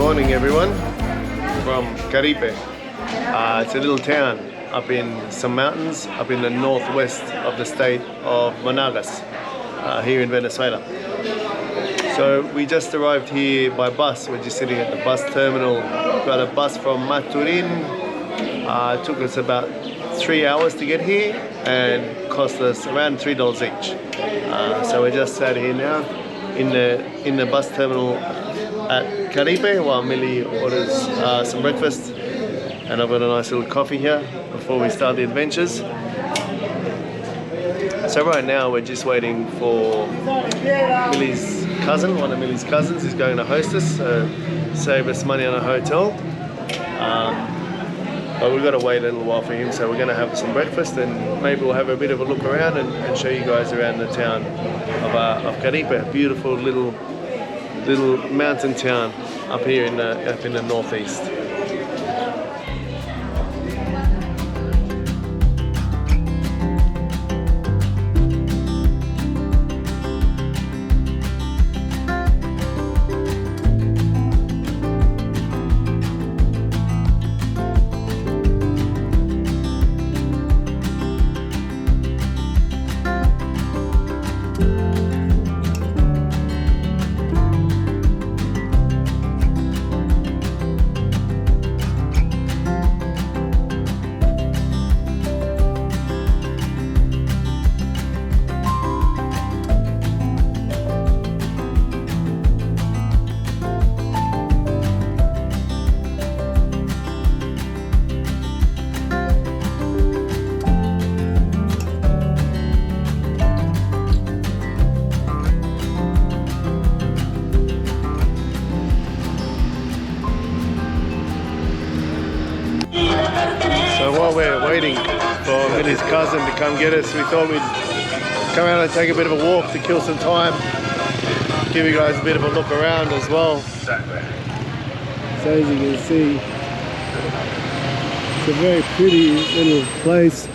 morning everyone from Caripe. It's a little town up in some mountains up in the northwest of the state of Monagas, here in Venezuela. So we just arrived here by bus. We're just sitting at the bus terminal. Got a bus from Maturin. It took us about 3 hours to get here and cost us around $3 each. So we're just sat here now in the bus terminal at Caripe while Millie orders some breakfast, and I've got a nice little coffee here before we start the adventures. So right now we're just waiting for Millie's cousin, one of Millie's cousins is going to host us, save us money on a hotel. But we've got to wait a little while for him, so we're going to have some breakfast and maybe we'll have a bit of a look around and show you guys around the town of Caripe, a beautiful little mountain town up here up in the northeast. So while we're waiting for Millie's cousin to come get us, we thought we'd come out and take a bit of a walk to kill some time, give you guys a bit of a look around as well. So as you can see, it's a very pretty little place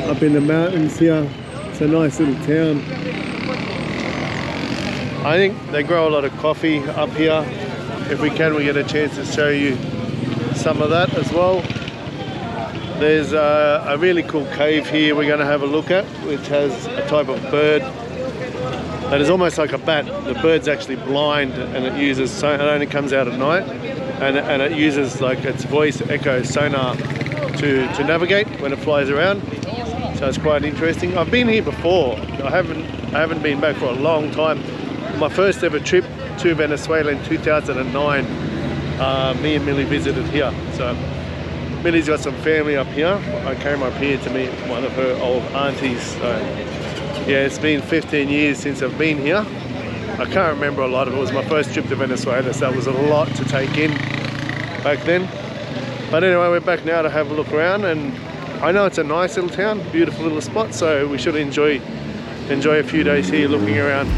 up in the mountains here. It's a nice little town. I think they grow a lot of coffee up here. If we can, we get a chance to show you some of that as well. There's a really cool cave here we're going to have a look at, which has a type of bird that is almost like a bat. The bird's actually blind and it only comes out at night, and it uses like its voice echo sonar to navigate when it flies around. So it's quite interesting. I've been here before. I haven't been back for a long time. My first ever trip to Venezuela in 2009, me and Millie visited here. So Millie's got some family up here. I came up here to meet one of her old aunties. So yeah, it's been 15 years since I've been here. I can't remember a lot of it. It was my first trip to Venezuela, so that was a lot to take in back then. But anyway, we're back now to have a look around, and I know it's a nice little town, beautiful little spot, so we should enjoy a few days here looking around.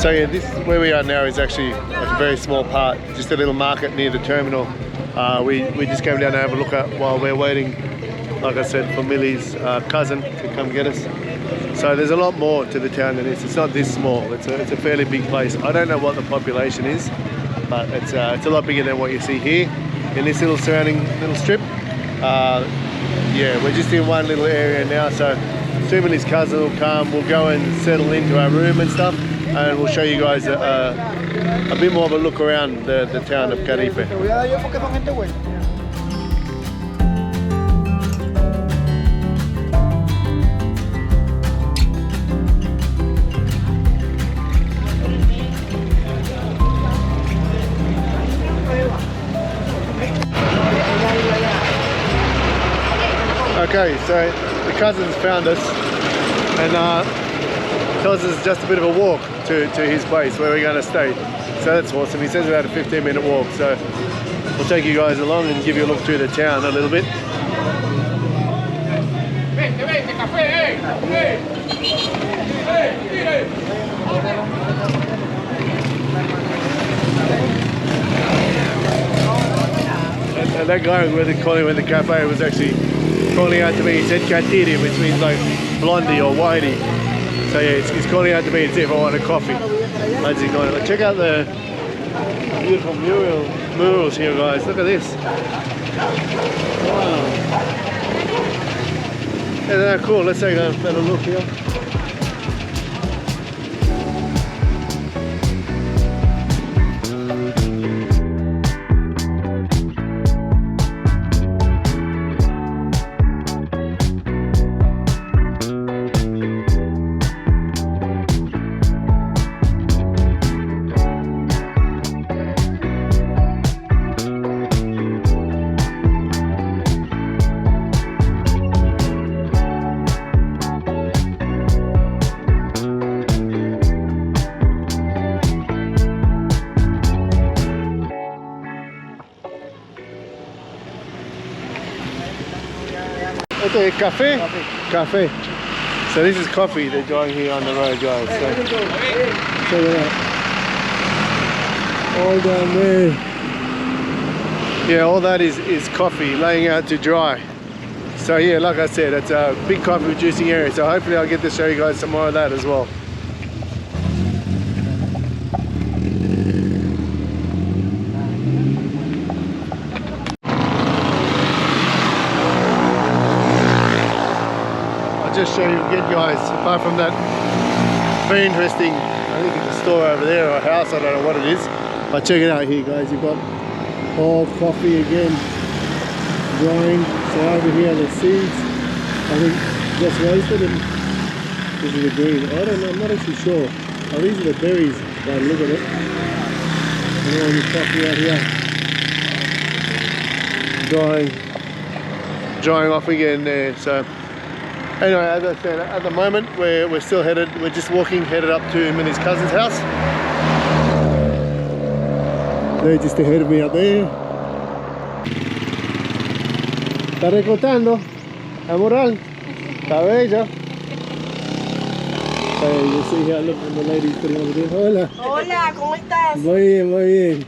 So yeah, this where we are now is actually like a very small part, just a little market near the terminal. We just came down to have a look at while we're waiting, like I said, for Millie's cousin to come get us. So there's a lot more to the town than this. It's not this small. It's a fairly big place. I don't know what the population is, but it's a lot bigger than what you see here in this little surrounding little strip. Yeah, we're just in one little area now. So soon Millie's cousin will come. We'll go and settle into our room and stuff, and we'll show you guys a bit more of a look around the town of Caripe. Okay, so the cousins found us and tells us it's just a bit of a walk to his place where we're going to stay. So that's awesome. He says about a 15-minute walk. So we'll take you guys along and give you a look through the town a little bit. And that guy who was calling in the cafe was actually calling out to me. He said Katiri, which means like blondie or whitey. So yeah, he's calling out to me and see if I want a coffee. Check out the beautiful murals here, guys. Look at this. Wow. Isn't that cool? Let's take a better look here. Okay, cafe? Cafe. So this is coffee they're drawing here on the road, guys. So, check it out. All down there. Yeah, all that is coffee laying out to dry. So yeah, like I said, it's a big coffee producing area. So hopefully I'll get to show you guys some more of that as well. Just show you again, guys, apart from that very interesting, I think it's a store over there or a house, I don't know what it is, but check it out here, guys. You've got all coffee again drying. So over here the seeds, I think just roasted, and this is the green. I don't know, I'm not actually sure. Oh, these are the berries, but look at it. And all this coffee out here drying off again there. So anyway, as I said, at the moment we're still headed, we're just headed up to Millie's cousin's house. They're just ahead of me up there. Está recortando, amoral, está bello. So you see here, look, the lady's putting over there. Hola. Hola, ¿cómo estás? Muy bien, muy bien.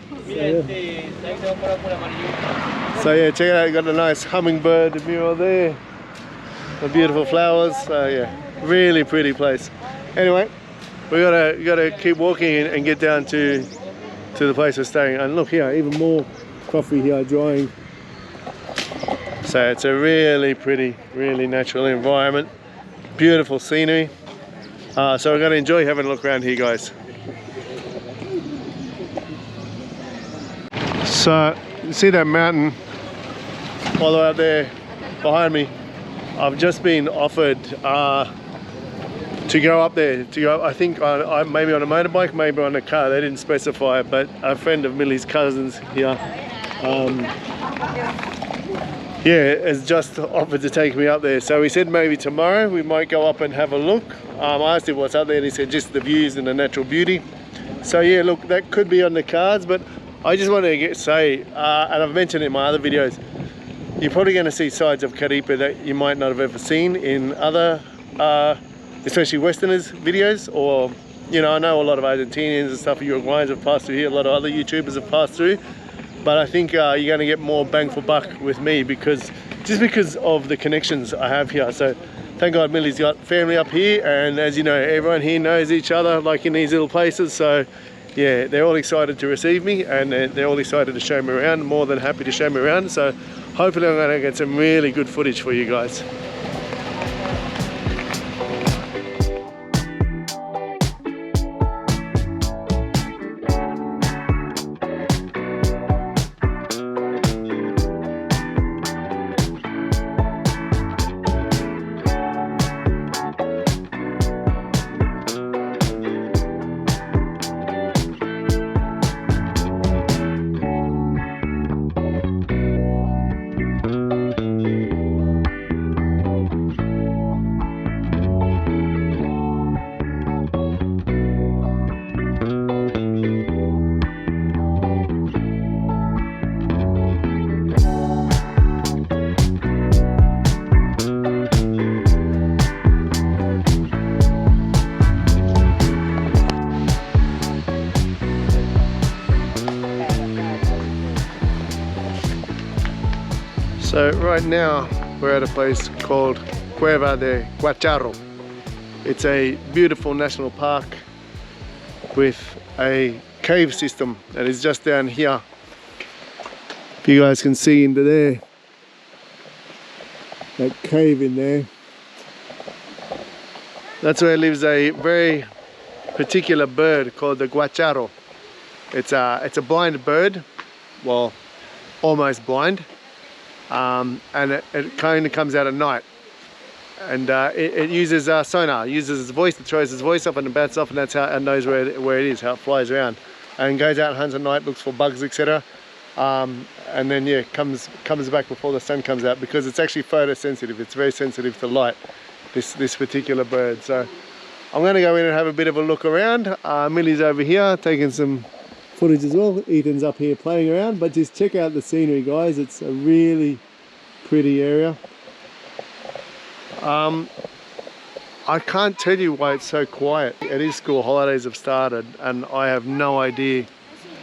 So yeah, check it out, you got a nice hummingbird mural there. The beautiful flowers, yeah, really pretty place. Anyway, we gotta keep walking and get down to the place we're staying. And look here, even more coffee here drying. So it's a really pretty, really natural environment, beautiful scenery. So we're gonna enjoy having a look around here, guys. So you see that mountain all the way up there behind me? I've just been offered to go up there, I think maybe on a motorbike, maybe on a car. They didn't specify, but a friend of Millie's cousins here, yeah, has just offered to take me up there. So we said maybe tomorrow we might go up and have a look. I asked him what's up there and he said just the views and the natural beauty. So yeah, look, that could be on the cards, but I just wanted to say, and I've mentioned in my other videos, you're probably going to see sides of Caripe that you might not have ever seen in other, especially Westerners videos, or, you know, I know a lot of Argentinians and stuff, Uruguayans have passed through here, a lot of other YouTubers have passed through, but I think you're going to get more bang for buck with me because of the connections I have here. So thank God Millie's got family up here, and as you know, everyone here knows each other, like in these little places. So yeah, they're all excited to receive me, and they're all excited to show me around, more than happy to show me around. So hopefully I'm going to get some really good footage for you guys. Right now we're at a place called Cueva de Guacharo. It's a beautiful national park with a cave system that is just down here. If you guys can see into there, that cave in there, that's where lives a very particular bird called the Guacharo. It's a blind bird, well, almost blind, and it kind of comes out at night, and it uses sonar, uses its voice, it throws its voice up and it bounces off, and that's how it knows where it is, how it flies around, and goes out and hunts at night, looks for bugs, etc. And then yeah, comes back before the sun comes out, because it's actually photosensitive. It's very sensitive to light, this particular bird. So I'm going to go in and have a bit of a look around. Millie's over here taking some footage as well. Ethan's up here playing around, but just check out the scenery, guys. It's a really pretty area. I can't tell you why it's so quiet. It is school holidays have started and I have no idea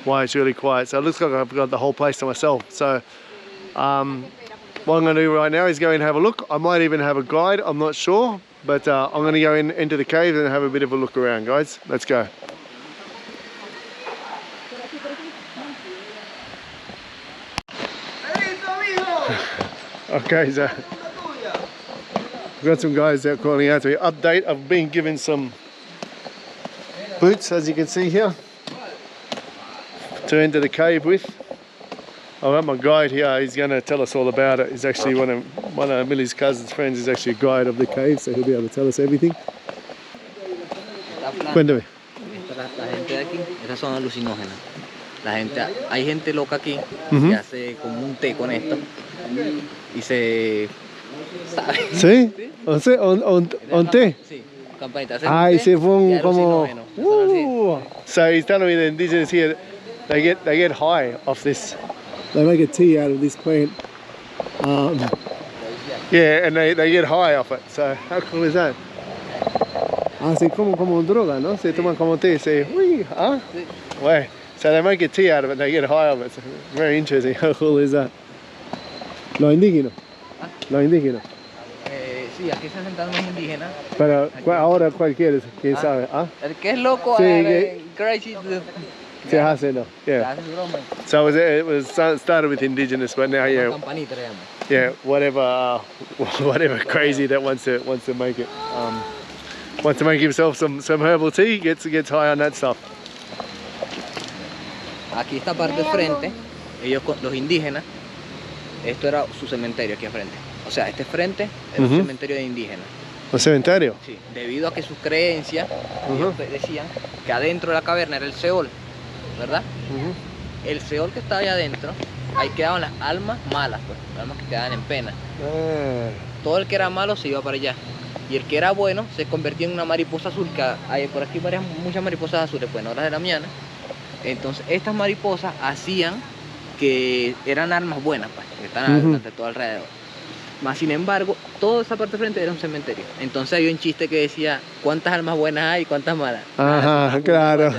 why it's really quiet. So it looks like I've got the whole place to myself. So what I'm going to do right now is go and have a look. I might even have a guide, I'm not sure, but I'm going to go into the cave and have a bit of a look around, guys. Let's go. Okay, so we've got some guys out calling out to me. Update, I've been given some boots, as you can see here, to enter the cave with. I've got my guide here, he's going to tell us all about it. He's actually one of Millie's cousin's friends, is actually a guide of the cave, so he'll be able to tell us everything. Cuéntame. La gente de aquí, estas son alucinógenas. Hay gente loca aquí que hace como un té con esto y se sabe. ¿Sí? ¿On té? Sí, campanita. Ay, se fue como. So he's telling me the indigenous here, they get high off this. They make a tea out of this plant. Yeah, and they get high off it. So how cool is that? Así como droga, ¿no? Se toman como té, Way. So they make a tea out of it, they get high of it. So very interesting. How cool is that? Los indígenas. Los indígenas. Sí, aquí se sentan los indígenas. Pero ahora cualquiera, quién sabe. El que es loco, sí, crazy. Se hace, no? Yeah. So it was started with indigenous, but now yeah, whatever crazy that wants to make it. Wants to make himself some herbal tea, gets high on that stuff. Aquí esta parte frente, los indígenas, esto era su cementerio aquí enfrente. O sea, este frente era un cementerio de indígenas. ¿Un cementerio? Sí, debido a que sus creencias, ellos decían que adentro de la caverna era el Seol, ¿verdad? El Seol que estaba allá adentro, ahí quedaban las almas malas, pues, las almas que quedaban en pena. Todo el que era malo se iba para allá. Y el que era bueno se convertía en una mariposa azul, que hay por aquí muchas mariposas azules, pues no las de la mañana. Entonces estas mariposas hacían que eran almas buenas, pues, que están durante todo alrededor. Más sin embargo, toda esa parte de frente era un cementerio. Entonces había un chiste que decía, ¿cuántas almas buenas hay y cuántas malas? Ajá, claro.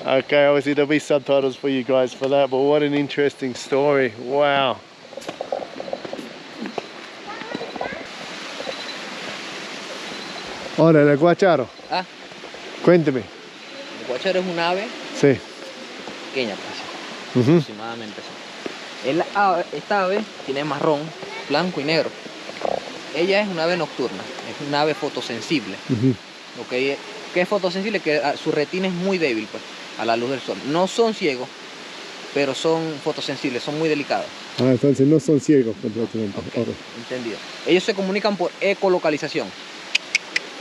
Okay, obviously there'll be subtitles for you guys for that, but what an interesting story. Wow. Ahora, el Guacharo. Cuénteme. El Guacharo es un ave pequeña, pues, aproximadamente así. Esta ave tiene marrón, blanco y negro. Ella es una ave nocturna, es una ave fotosensible. ¿Qué es fotosensible? Que su retina es muy débil, pues, a la luz del sol. No son ciegos, pero son fotosensibles, son muy delicados. Entonces no son ciegos completamente. Okay. Entendido. Ellos se comunican por ecolocalización.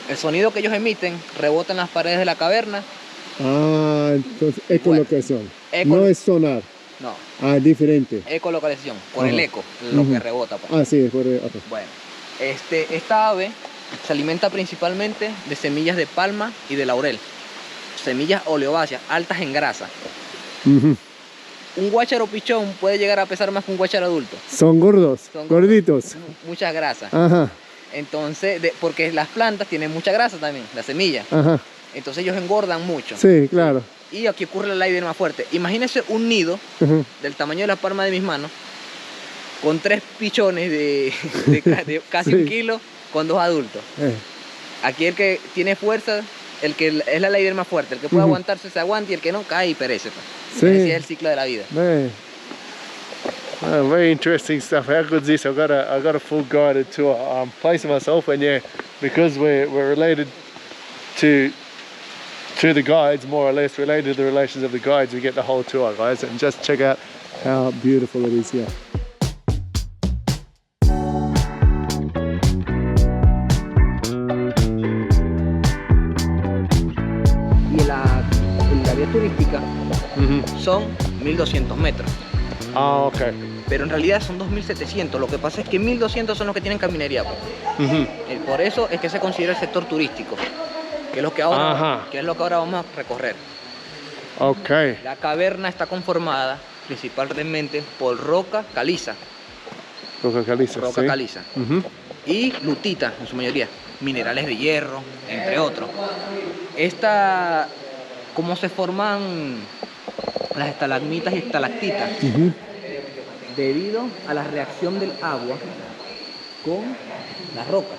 El sonido que ellos emiten rebota en las paredes de la caverna. Entonces ecolocalización. No es sonar. No. Diferente. Ecolocalización, por el eco, lo que rebota. Pues. Sí, por el eco. Bueno, esta ave se alimenta principalmente de semillas de palma y de laurel. Semillas oleováceas, altas en grasa. Un guácharo pichón puede llegar a pesar más que un guácharo adulto. Son gordos, gorditos. Mucha grasa. Entonces, porque las plantas tienen mucha grasa también, las semillas. Entonces ellos engordan mucho. Sí, claro. Y aquí ocurre el aire más fuerte. Imagínense un nido del tamaño de la palma de mis manos con 3 pichones de casi Sí. 1 kilo con 2 adultos. Aquí el que tiene fuerza, el que es la ley del más fuerte, el que puede aguantarse se aguanta y el que no cae y perece. Pues. Sí. Ese es el ciclo de la vida. Man. Very interesting stuff. How good is this? I got a full guided tour. I'm placing myself, and yeah, because we're related to the guides, more or less related to the relations of the guides, we get the whole tour, guys. And just check out how beautiful it is here. Y la vía turística son 1200 metros. Ah, okay. Pero en realidad son 2700. Lo que pasa es que 1200 son los que tienen caminería. Pues. Por eso es que se considera el sector turístico, que es lo que ahora vamos a recorrer. Okay. La caverna está conformada principalmente por roca caliza. Roca caliza. Roca ¿sí? caliza. Y lutita en su mayoría. Minerales de hierro, entre otros. ¿Cómo se forman las estalagmitas y estalactitas? Debido a la reacción del agua con la roca.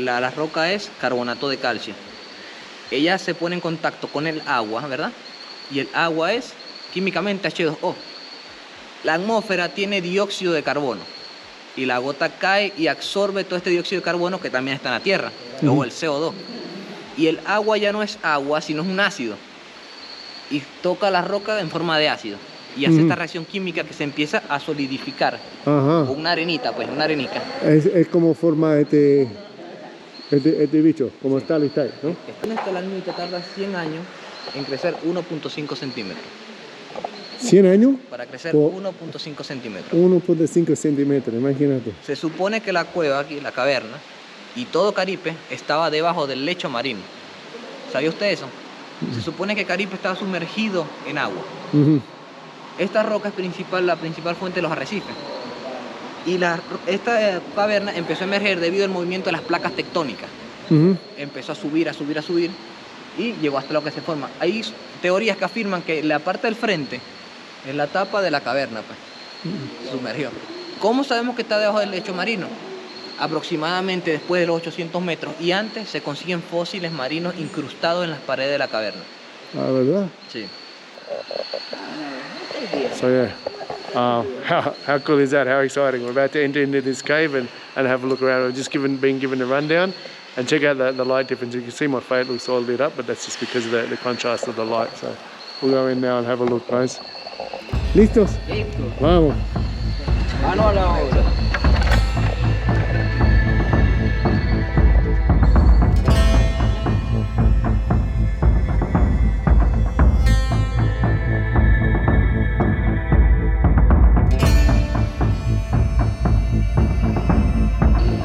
La roca es carbonato de calcio. Ella se pone en contacto con el agua, ¿verdad? Y el agua es químicamente H2O. La atmósfera tiene dióxido de carbono. Y la gota cae y absorbe todo este dióxido de carbono que también está en la tierra, o el CO2. Y el agua ya no es agua, sino es un ácido. Y toca la roca en forma de ácido. Y hace esta reacción química que se empieza a solidificar. Una arenita, pues, una arenica. Es como forma este bicho, como está, ¿no? Esta estalagmita tarda 100 años en crecer 1.5 centímetros. ¿100 años? Para crecer 1.5 centímetros. 1.5 centímetros, imagínate. Se supone que la cueva aquí, la caverna, y todo Caripe estaba debajo del lecho marino. ¿Sabía usted eso? Se supone que Caripe estaba sumergido en agua. Esta roca es la principal fuente de los arrecifes. Y esta caverna empezó a emerger debido al movimiento de las placas tectónicas. Empezó a subir, y llegó hasta lo que se forma. Hay teorías que afirman que la parte del frente es la tapa de la caverna, pues. Sumergió. ¿Cómo sabemos que está debajo del lecho marino? Aproximadamente después de los 800 metros y antes se consiguen fósiles marinos incrustados en las paredes de la caverna. Ah, ¿verdad? Sí. So yeah, how cool is that? How exciting! We're about to enter into this cave and have a look around. I've just been given a rundown, and check out the light difference. You can see my face looks all lit up, but that's just because of the contrast of the light. So we'll go in now and have a look, guys. ¿Listos? Listo. Vamos. Mano a la obra.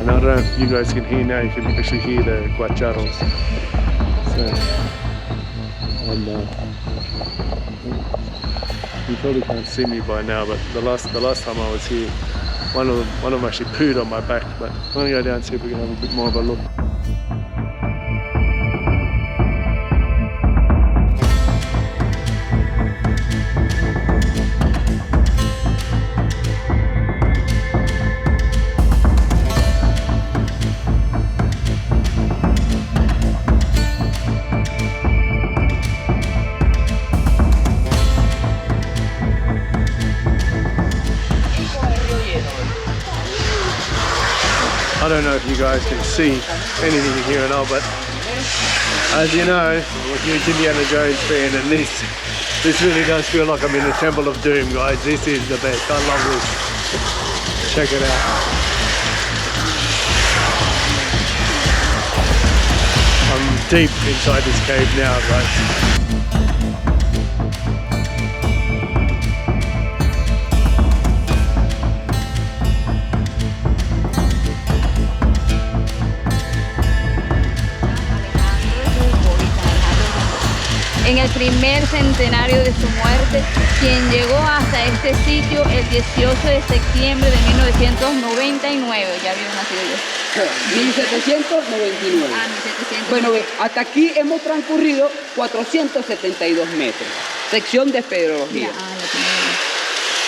I don't know if you guys can hear now, you can actually hear the Guacharos. So, and, you probably can't see me by now, but the last time I was here, one of them actually pooed on my back, but I'm going to go down and see if we can have a bit more of a look. I don't know if you guys can see anything here and all, but as you know, I'm a huge Indiana Jones fan, and this really does feel like I'm in the Temple of Doom, guys. This is the best. I love this. Check it out. I'm deep inside this cave now, guys. En el primer centenario de su muerte, quien llegó hasta este sitio el 18 de septiembre de 1999. Ya había nacido yo. 1799. Ah, 1799. Bueno, hasta aquí hemos transcurrido 472 metros. Sección de pedrología.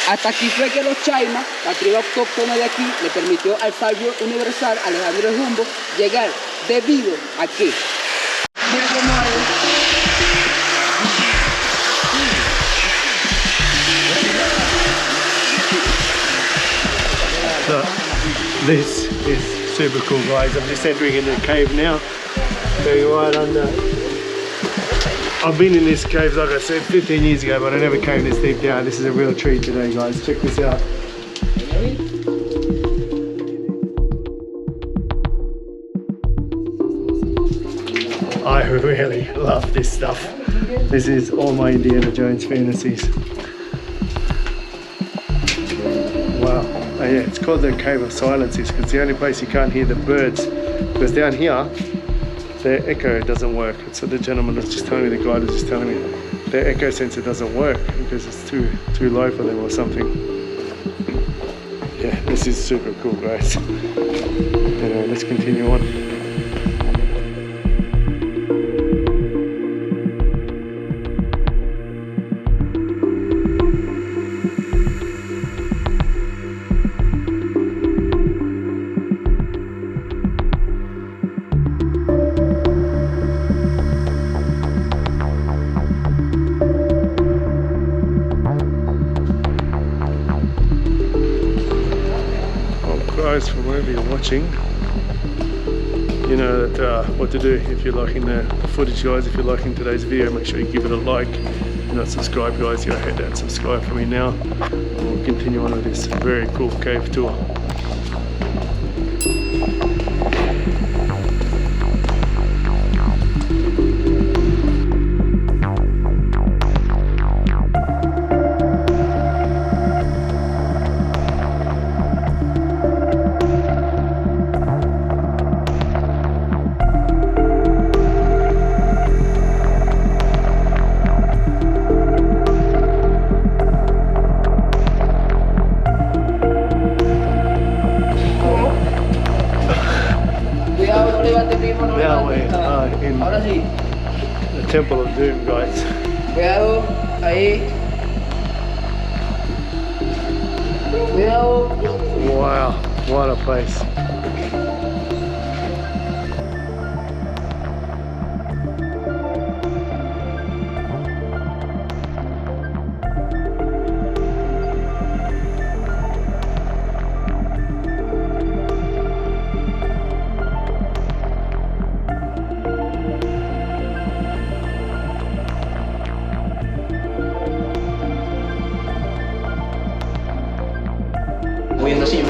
Hasta aquí fue que los Chayma, la tribu autóctona de aquí, le permitió al sabio universal Alejandro el Jumbo llegar, debido a que... Mira cómo hay. So, this is super cool, guys. I'm just entering in the cave now. Going right under. I've been in this cave, like I said, 15 years ago, but I never came this deep down. This is a real treat today, guys. Check this out. I really love this stuff. This is all my Indiana Jones fantasies. Wow. Oh yeah, it's called the Cave of Silences because it's the only place you can't hear the birds. Because down here, their echo doesn't work. So the gentleman was just telling me, the guide was just telling me, their echo sensor doesn't work because it's too low for them or something. Yeah, this is super cool, guys. Anyway, let's continue on. Guys, from wherever you're watching, you know that what to do if you're liking the footage, guys. If you're liking today's video, make sure you give it a like. If you're not subscribed, guys, go ahead and subscribe for me now. And we'll continue on with this very cool cave tour. Now we're in the Temple of Doom, guys. Cuidado, ahí. Cuidado. Wow, what a place.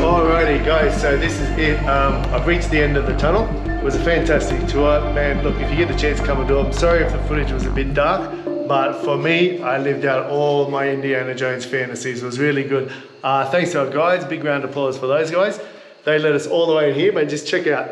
Alrighty guys, so this is it. I've reached the end of the tunnel. It was a fantastic tour. Man, look, if you get the chance, come and do it. I'm sorry if the footage was a bit dark, but for me, I lived out all my Indiana Jones fantasies. It was really good. Thanks to our guides, big round of applause for those guys. They led us all the way in here, but just check out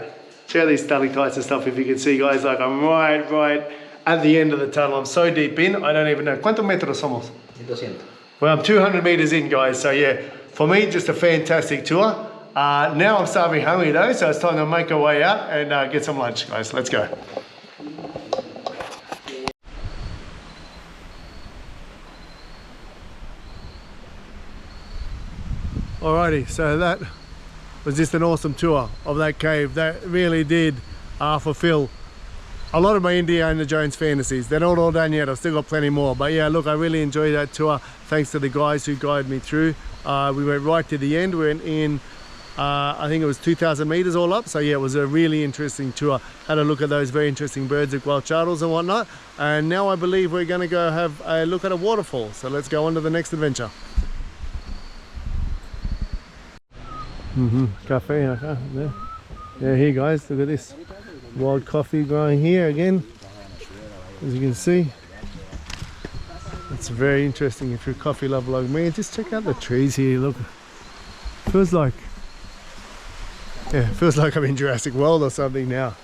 these stalactites and stuff. If you can see, guys, like I'm right at the end of the tunnel. I'm so deep in, I don't even know. ¿Cuántos metros somos? 200. Well, I'm 200 meters in, guys, so yeah. For me, just a fantastic tour. Now I'm starving hungry though, so it's time to make our way out and get some lunch, guys. Let's go. Alrighty, so that was just an awesome tour of that cave. That really did fulfill a lot of my Indiana Jones fantasies. They're not all done yet, I've still got plenty more. But yeah, look, I really enjoyed that tour. Thanks to the guys who guided me through. We went right to the end. We went in, I think it was 2,000 meters all up. So yeah, it was a really interesting tour. Had a look at those very interesting birds at Guacharos and whatnot. And now I believe we're gonna go have a look at a waterfall. So let's go on to the next adventure. Cafe, okay, there. Yeah, here guys, look at this. Wild coffee growing here again, as you can see. It's very interesting if you're a coffee lover like me. Just check out the trees here, look. Feels like I'm in Jurassic World or something now.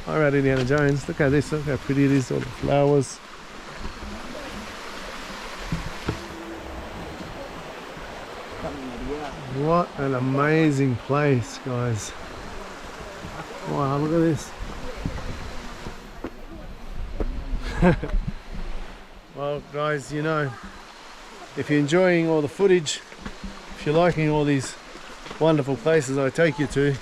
Alright, Indiana Jones, look at this, look how pretty it is, all the flowers. What an amazing place, guys. Wow, look at this. Well guys, you know, if you're enjoying all the footage you're liking all these wonderful places I take you to,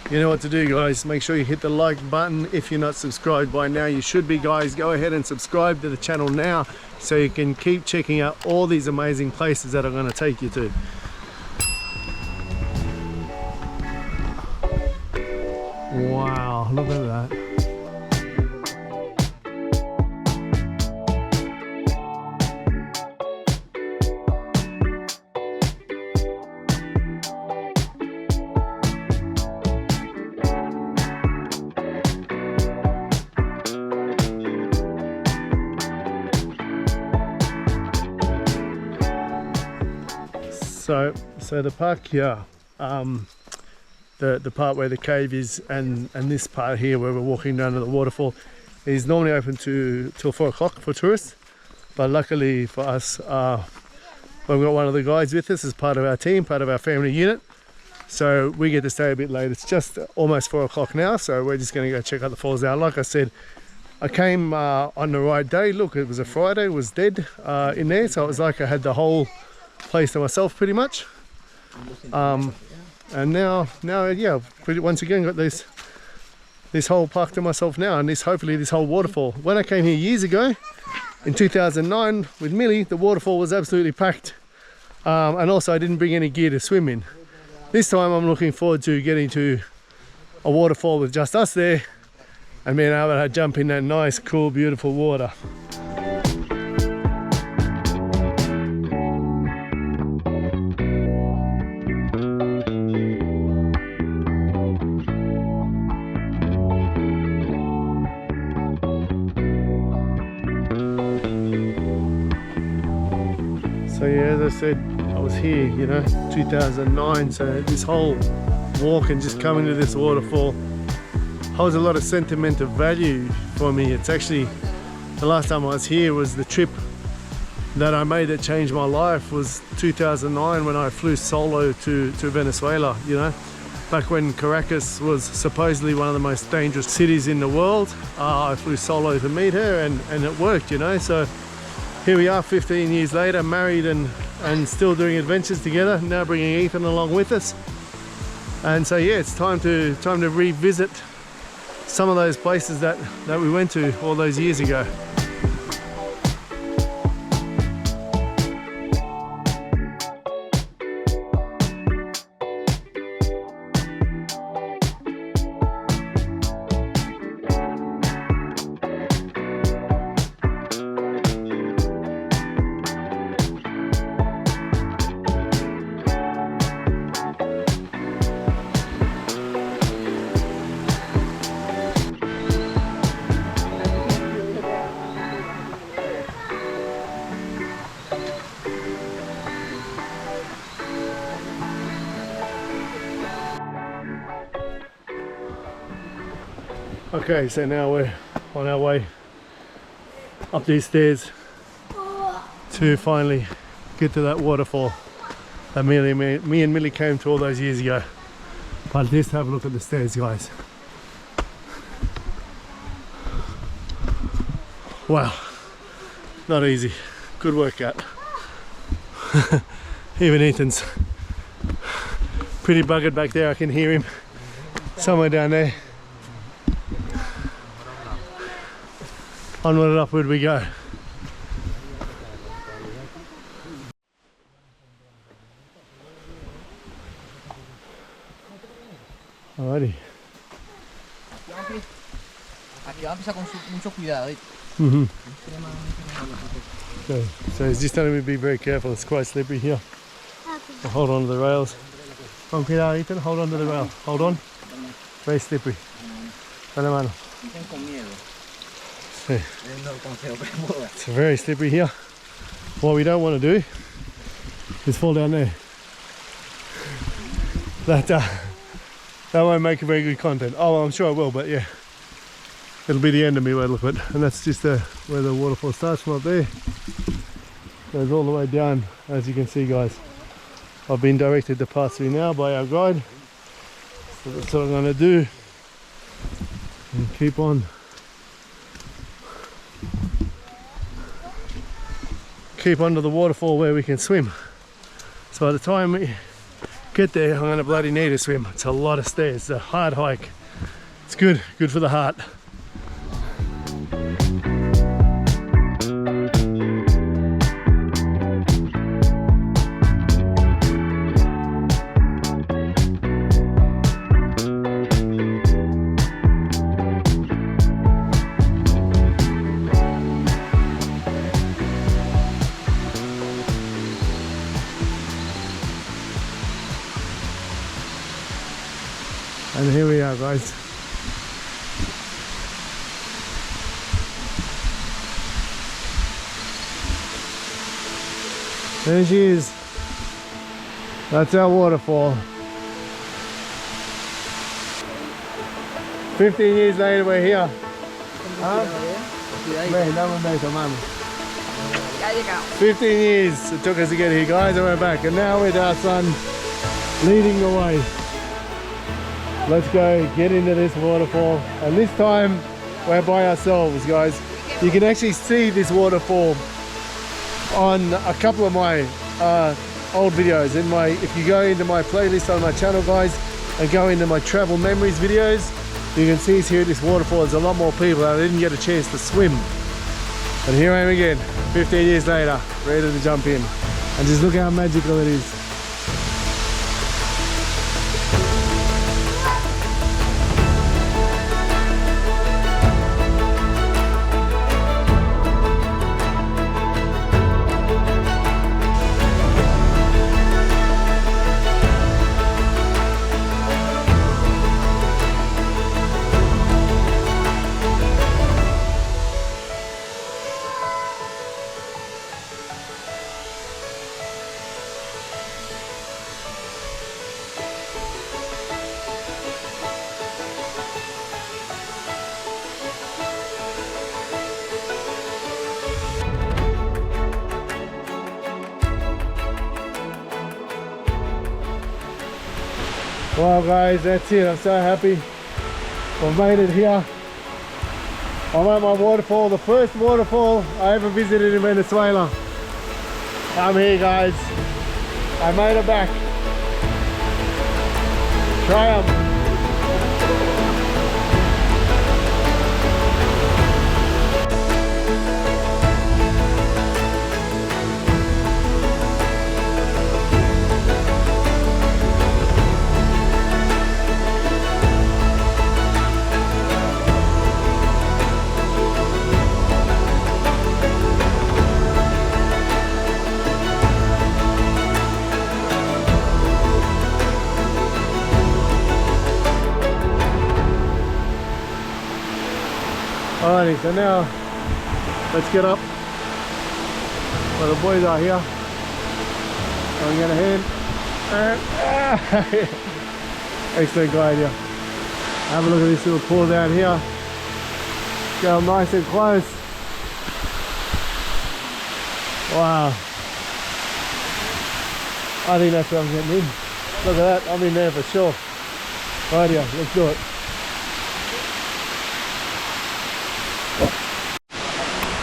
you know what to do, guys. Make sure you hit the like button. If you're not subscribed by now, you should be, guys. Go ahead and subscribe to the channel now so you can keep checking out all these amazing places that I'm going to take you to. Wow, look at that. So the park here, the part where the cave is, and this part here where we're walking down to the waterfall, is normally open till 4 o'clock for tourists. But luckily for us, we've got one of the guides with us as part of our team, part of our family unit. So we get to stay a bit late. It's just almost 4 o'clock now, so we're just going to go check out the falls now. Like I said, I came on the right day. Look, it was a Friday, it was dead in there, so it was like I had the whole place to myself pretty much. And now yeah, once again got this whole park to myself now, and hopefully this whole waterfall. When I came here years ago in 2009 with Millie, the waterfall was absolutely packed, and also I didn't bring any gear to swim in. This time I'm looking forward to getting to a waterfall with just us there and being able to jump in that nice, cool, beautiful water. So yeah, as I said, I was here, you know, 2009, so this whole walk and just coming to this waterfall holds a lot of sentimental value for me. It's actually, the last time I was here was the trip that I made that changed my life, was 2009 when I flew solo to Venezuela, you know, back when Caracas was supposedly one of the most dangerous cities in the world. I flew solo to meet her, and it worked, you know. So here we are 15 years later, married and still doing adventures together, now bringing Ethan along with us. And so yeah, it's time to revisit some of those places that we went to all those years ago. Okay, so now we're on our way up these stairs to finally get to that waterfall that me and Millie came to all those years ago. But just have a look at the stairs, guys. Wow, not easy. Good workout. Even Ethan's pretty buggered back there. I can hear him somewhere down there. Onward and upward we go. Alrighty. Aquí va a empezar con mucho cuidado. Okay, so he's just telling me to be very careful. It's quite slippery here. So hold on to the rails. Con cuidado, Ethan. Hold on to the rail. Hold on. Very slippery. Dale mano. It's very slippery here. What we don't want to do is fall down there. That won't make a very good content. Oh, I'm sure it will, but yeah, it'll be the end of me where I look at it. And that's just where the waterfall starts from up there. Goes all the way down, as you can see, guys. I've been directed to pass through now by our guide. So that's what I'm going to do. And keep on. Keep under the waterfall where we can swim. So by the time we get there, I'm gonna bloody need a swim. It's a lot of stairs, it's a hard hike. It's good for the heart. And here we are, guys. There she is. That's our waterfall. 15 years later, we're here. Wait, that one beso, mama. 15 years it took us to get here, guys, and we're back. And now with our son leading the way. Let's go get into this waterfall. And this time we're by ourselves, guys. You can actually see this waterfall on a couple of my old videos. If you go into my playlist on my channel, guys, and go into my travel memories videos, you can see here at this waterfall there's a lot more people. I didn't get a chance to swim. But here I am again, 15 years later, ready to jump in. And just look how magical it is. Wow, guys, that's it. I'm so happy we made it here. I'm at my waterfall, the first waterfall I ever visited in Venezuela. I'm here, guys. I made it back. Triumph. Alrighty, so now let's get up where the boys are here. So we get a hand. Excellent guy here. Have a look at this little pool down here. Go nice and close. Wow. I think that's where I'm getting in. Look at that, I'm in there for sure. Right here, let's do it.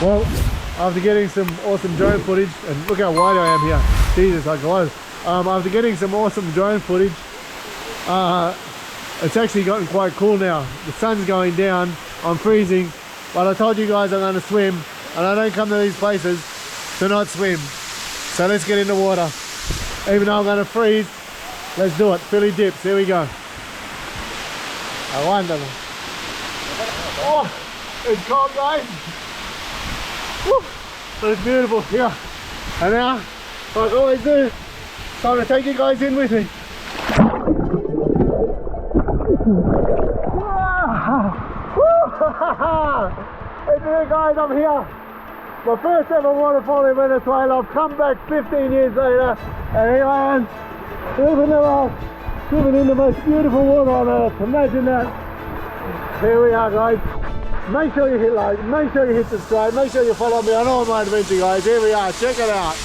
Well, after getting some awesome drone footage, and look how wide I am here. Jesus, I close. After getting some awesome drone footage, it's actually gotten quite cool now. The sun's going down, I'm freezing, but I told you guys I'm going to swim, and I don't come to these places to not swim. So let's get in the water. Even though I'm going to freeze, let's do it. Philly dips, here we go. I wonder. Oh, it's cold, guys. Woo, but it's beautiful here. And now, like I always do, time to take you guys in with me. Hey there, guys, I'm here. My first ever waterfall in Venezuela. I've come back 15 years later, and here I am, swimming in the most beautiful water on earth. Imagine that. Here we are, guys. Make sure you hit like, make sure you hit subscribe, make sure you follow me on all my adventures, guys. Here we are, check it out.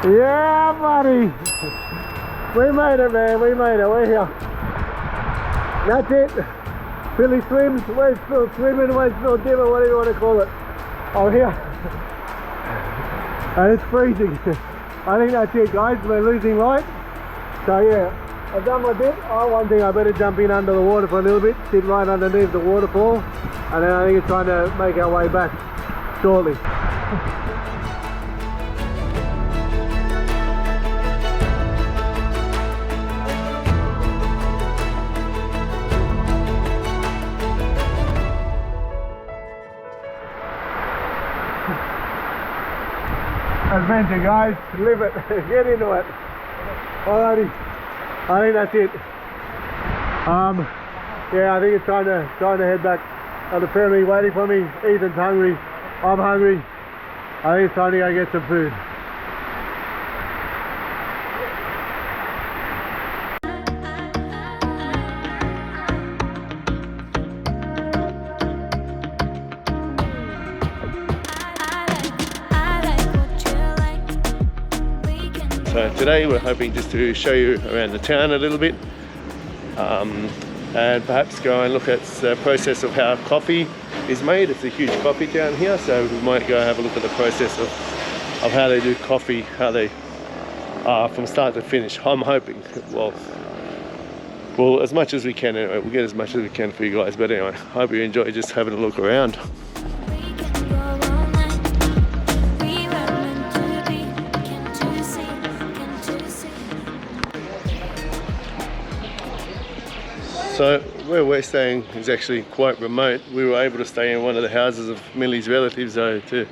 Yeah, buddy. We made it, man, we made it, we're here. That's it. Philly swims, where's Phil swimming, where's Phil dipping, whatever you want to call it. I'm here. And it's freezing. I think that's it, guys. We're losing light. So yeah, I've done my bit. One thing, I better jump in under the water for a little bit, sit right underneath the waterfall, and then I think it's trying to make our way back shortly. Adventure, guys, live it, get into it. Alrighty, I think that's it. Yeah, I think it's time to head back. The family waiting for me. Ethan's hungry, I'm hungry. I think it's time to go get some food. So today we're hoping just to show you around the town a little bit, and perhaps go and look at the process of how coffee is made. It's a huge coffee town here, so we might go have a look at the process of how they do coffee, how they from start to finish. I'm hoping, well as much as we can anyway. We'll get as much as we can for you guys, but anyway, I hope you enjoy just having a look around. So where we're staying is actually quite remote. We were able to stay in one of the houses of Millie's relatives though to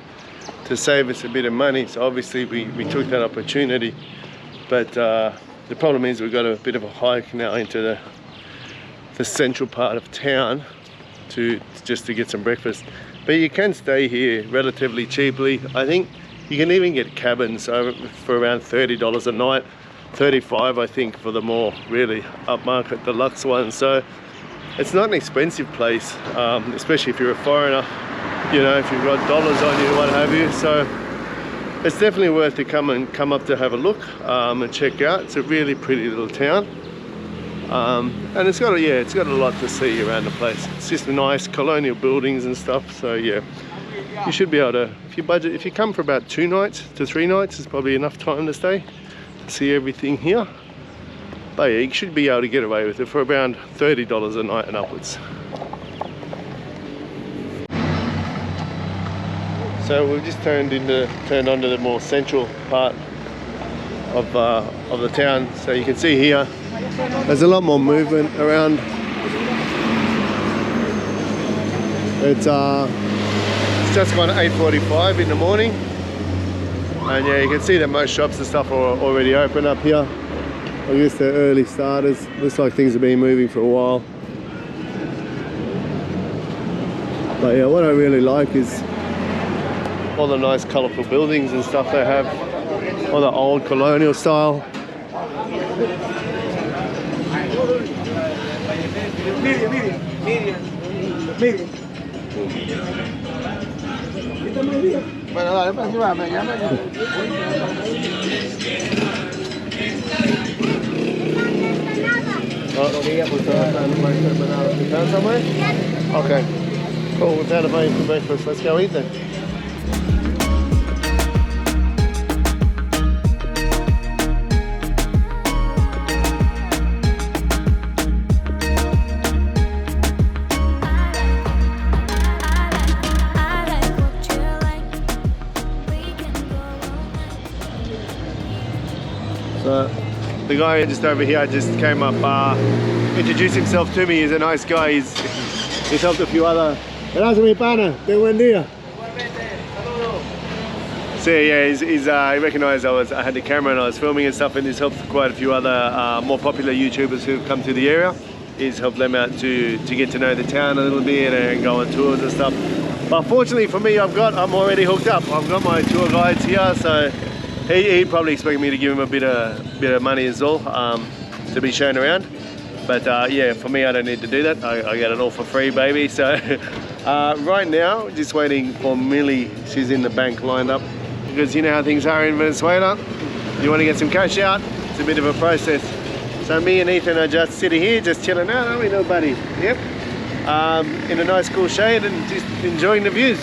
save us a bit of money. So obviously we took that opportunity. But the problem is we've got a bit of a hike now into the central part of town just to get some breakfast. But you can stay here relatively cheaply. I think you can even get cabins for around $30 a night. 35 I think for the more really upmarket deluxe ones. So it's not an expensive place, especially if you're a foreigner, you know, if you've got dollars on you, what have you. So it's definitely worth to come up to have a look and check out. It's a really pretty little town, and it's got a lot to see around the place. It's just nice colonial buildings and stuff. So yeah, you should be able to, if you come for about 2 nights to 3 nights, it's probably enough time to stay, see everything here. But yeah, you should be able to get away with it for around $30 a night and upwards. So we've just turned onto the more central part of the town. So you can see here there's a lot more movement around. It's just gone 8:45 in the morning. And yeah, you can see that most shops and stuff are already open up here. I guess they're early starters. Looks like things have been moving for a while. But yeah, what I really like is all the nice colourful buildings and stuff they have. All the old colonial style. Bueno, dale, pues llévame, Okay, cool, we've had a vein for breakfast. Let's go eat then. So the guy just over here just came up, introduced himself to me. He's a nice guy. He's helped a few other. Gracias, mi pana. Ten buen día. So yeah, he recognised I had the camera and I was filming and stuff, and he's helped quite a few other more popular YouTubers who've come to the area. He's helped them out to get to know the town a little bit and go on tours and stuff. But fortunately for me, I'm already hooked up. I've got my tour guides here, so he'd probably expect me to give him a bit of money as well to be shown around. But yeah, for me, I don't need to do that. I get it all for free, baby. So right now, just waiting for Millie. She's in the bank lined up. Because you know how things are in Venezuela. You want to get some cash out, it's a bit of a process. So me and Ethan are just sitting here, just chilling out, aren't we, little buddy? Yep. In a nice cool shade and just enjoying the views.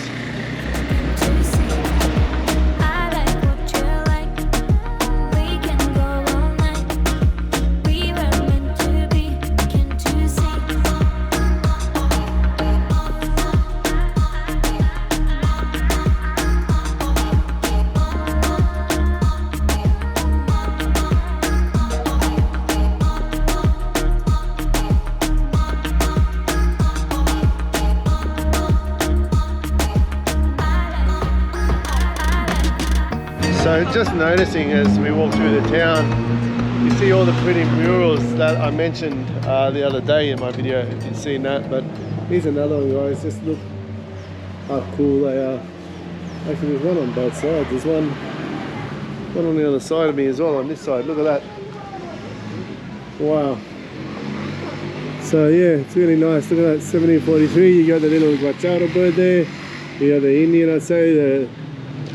just noticing as we walk through the town, you see all the pretty murals that I mentioned the other day in my video, if you've seen that. But here's another one, guys. Just look how cool they are. Actually, there's one on both sides. There's one on the other side of me as well, on this side. Look at that. Wow. So yeah, it's really nice. Look at that, 1743. You got the little Guacharo bird there. You got the Indian, I'd say,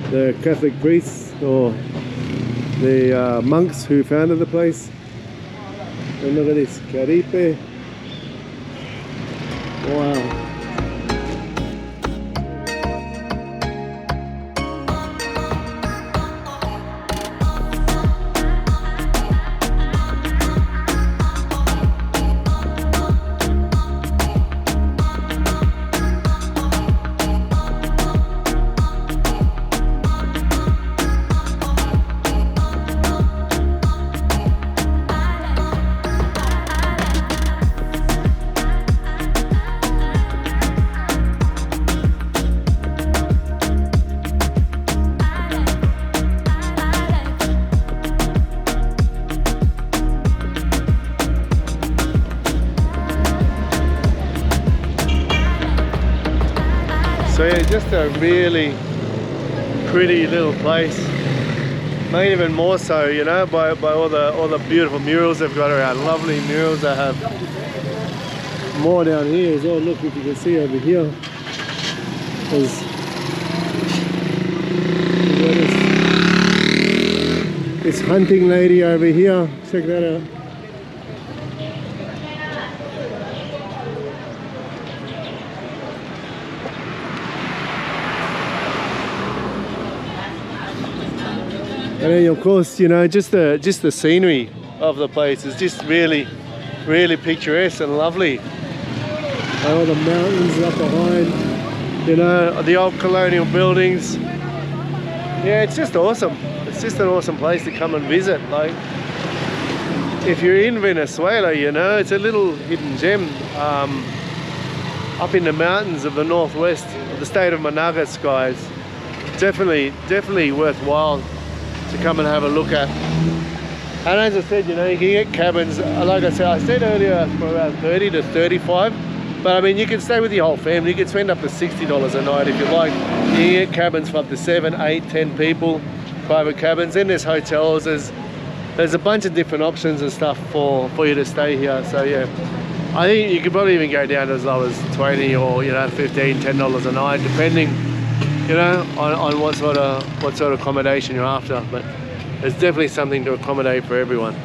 the Catholic priests or the monks who founded the place. And look at this, Caripe. Wow. So yeah, just a really pretty little place. Made even more so, you know, by all the beautiful murals they've got around. Lovely murals they have. More down here as well. Look, if you can see over here. There's this hunting lady over here. Check that out. And then of course, you know, just the scenery of the place is just really picturesque and lovely. And all the mountains up behind, you know, the old colonial buildings. Yeah, it's just awesome. It's just an awesome place to come and visit. Like, if you're in Venezuela, you know, it's a little hidden gem up in the mountains of the northwest of the state of Monagas, guys. Definitely worthwhile to come and have a look at. And as I said, you know, you can get cabins, like I said earlier, for around 30 to 35, but I mean, you can stay with your whole family. You can spend up to $60 a night if you like. You can get cabins for up to 7, 8, 10 people, private cabins. Then there's hotels, there's a bunch of different options and stuff for you to stay here. So yeah, I think you could probably even go down to as low as 20 or, you know, 15, $10 a night, depending, you know, on what sort of accommodation you're after. But there's definitely something to accommodate for everyone.